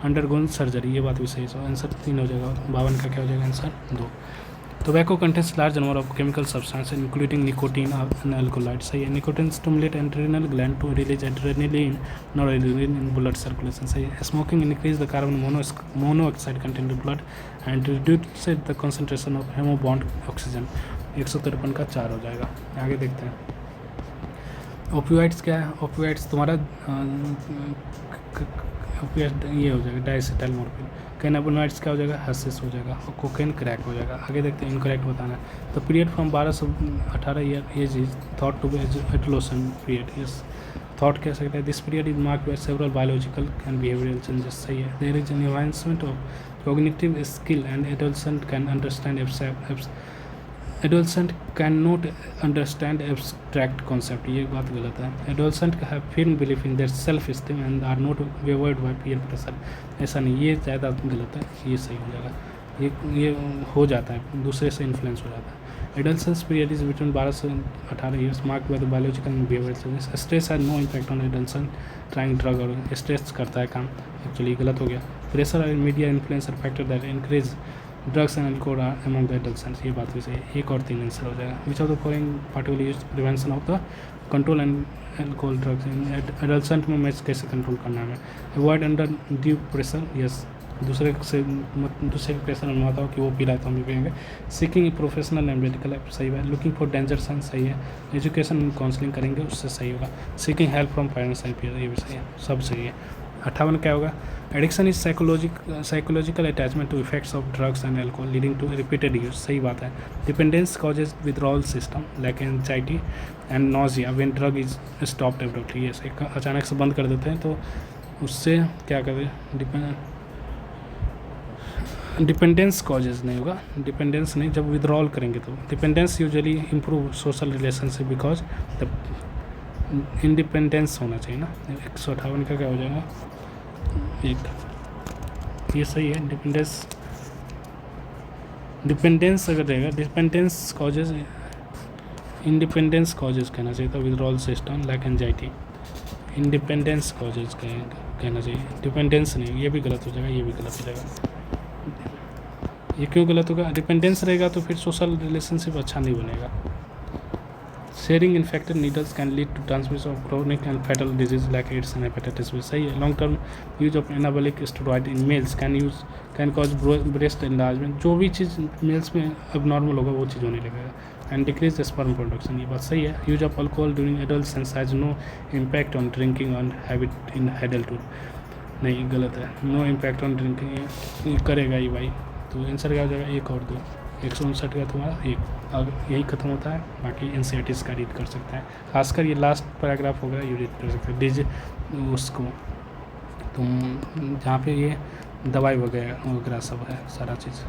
undergone surgery. ये बात भी सही है। आंसर 3 हो जाएगा। 52 का क्या हो जाएगा? Answer 2। Tobacco contains large number of chemical substances including nicotine and alkaloids. सही है। Nicotine stimulate adrenal gland to release adrenaline, noradrenaline in blood circulation. सही है। Smoking increase the carbon monoxide content in blood and reduces the concentration of hemobond oxygen. 153 का 4 हो जाएगा। आगे देखते हैं। ओपियोइड्स क्या है? ओपियोइड्स तुम्हारा ओपियोइड ये हो जाएगा डाइसेटाइल मॉर्फिन। कैनाबिनॉइड्स क्या हो जाएगा? हर्शिस हो जाएगा। और कोकेन क्रैक हो जाएगा। आगे देखते हैं, इनकरेक्ट बताना है। तो पीरियड फ्रॉम 12 से 18 year age is thought to be adolescent period. Yes, thought कह सकते हैं। This period is marked by several biological and behavioural changes. सही है। There is an enhancement of cognitive skill and adolescent can understand adolescent can not understand abstract concept. ये बात गलत है। Adolescent have firm belief in their self esteem and are not wavered by peer pressure. ऐसा नहीं, ये ज़्यादा गलत है। ये सही हो जाएगा। ये हो जाता है, दूसरे से इन्फ्लुएंस हो जाता है। एडोलेसेंस पीरियड इज बिटवीन 12 से 18 years marked by the biological and behavioural changes. Stress has no impact on adolescent trying drug. और स्ट्रेस करता है काम, एक्चुअली गलत हो गया। प्रेशर और media influence factor that increase drugs and alcohol are among the adolescents. ये बात भी सही है। 1 और 3 आंसर हो जाएगा। विच of the following particular use prevention of the control and alcohol drugs in adolescent में मैच कैसे कंट्रोल करना है? Avoid under due pressure. Yes, दूसरे के प्रेशर में आता हो कि वो पी रहा है तो हम भी पिएंगे। Seeking professional and medical help. सही है। Looking for danger sign. सही है। एजुकेशन एंड काउंसलिंग करेंगे, उससे सही होगा। Seeking help from parents and peer. ये भी सही है, सब सही है। 58 क्या होगा? Addiction is psychological attachment to effects of drugs and alcohol leading to repeated use. सही बात है। Dependence causes withdrawal system like anxiety and nausea when drug is stopped abruptly. ये सही, अचानक से बंद कर देते हैं तो उससे क्या करें? डिपेंडेंस कॉजेज नहीं होगा। डिपेंडेंस नहीं, जब विथड्रॉल करेंगे तो। Dependence usually improve social relationship because the independence होना चाहिए ना। 158 का क्या हो जाएगा? 1। ये सही है। डिपेंडेंस अगर रहेगा, डिपेंडेंस कॉजेज, इंडिपेंडेंस कॉजेज कहना चाहिए था। Withdrawal system like anxiety, independence causes कहना चाहिए, डिपेंडेंस नहीं। ये भी गलत हो जाएगा, ये भी गलत हो जाएगा। ये क्यों गलत होगा? डिपेंडेंस रहेगा तो फिर सोशल रिलेशनशिप अच्छा नहीं बनेगा। Sharing infected needles can lead to transmission of chronic and fatal disease like AIDS and hepatitis B. सही है। Long term use of anabolic steroid in males can cause breast enlargement. जो भी चीज़ mails में अब normal होगा वो चीज़ होने लगेगा। And decrease sperm production. ये बात सही है। Use of alcohol during adolescence has no impact on drinking on habit in adulthood. नहीं, गलत है। नो इम्पैक्ट ऑन ड्रिंकिंग, ये करेगा ही भाई। तो आंसर क्या हो जाएगा? 1 और 2। 159 का तुम्हारा 1। अब यही खत्म होता है। बाकी एनसीईआरटी का रीड कर सकते हैं। खासकर ये लास्ट पैराग्राफ हो गया, ये रीड कर सकते हैं। डीजे उसको तुम जहाँ पे ये दवाई वगैरह सब है सारा चीज़।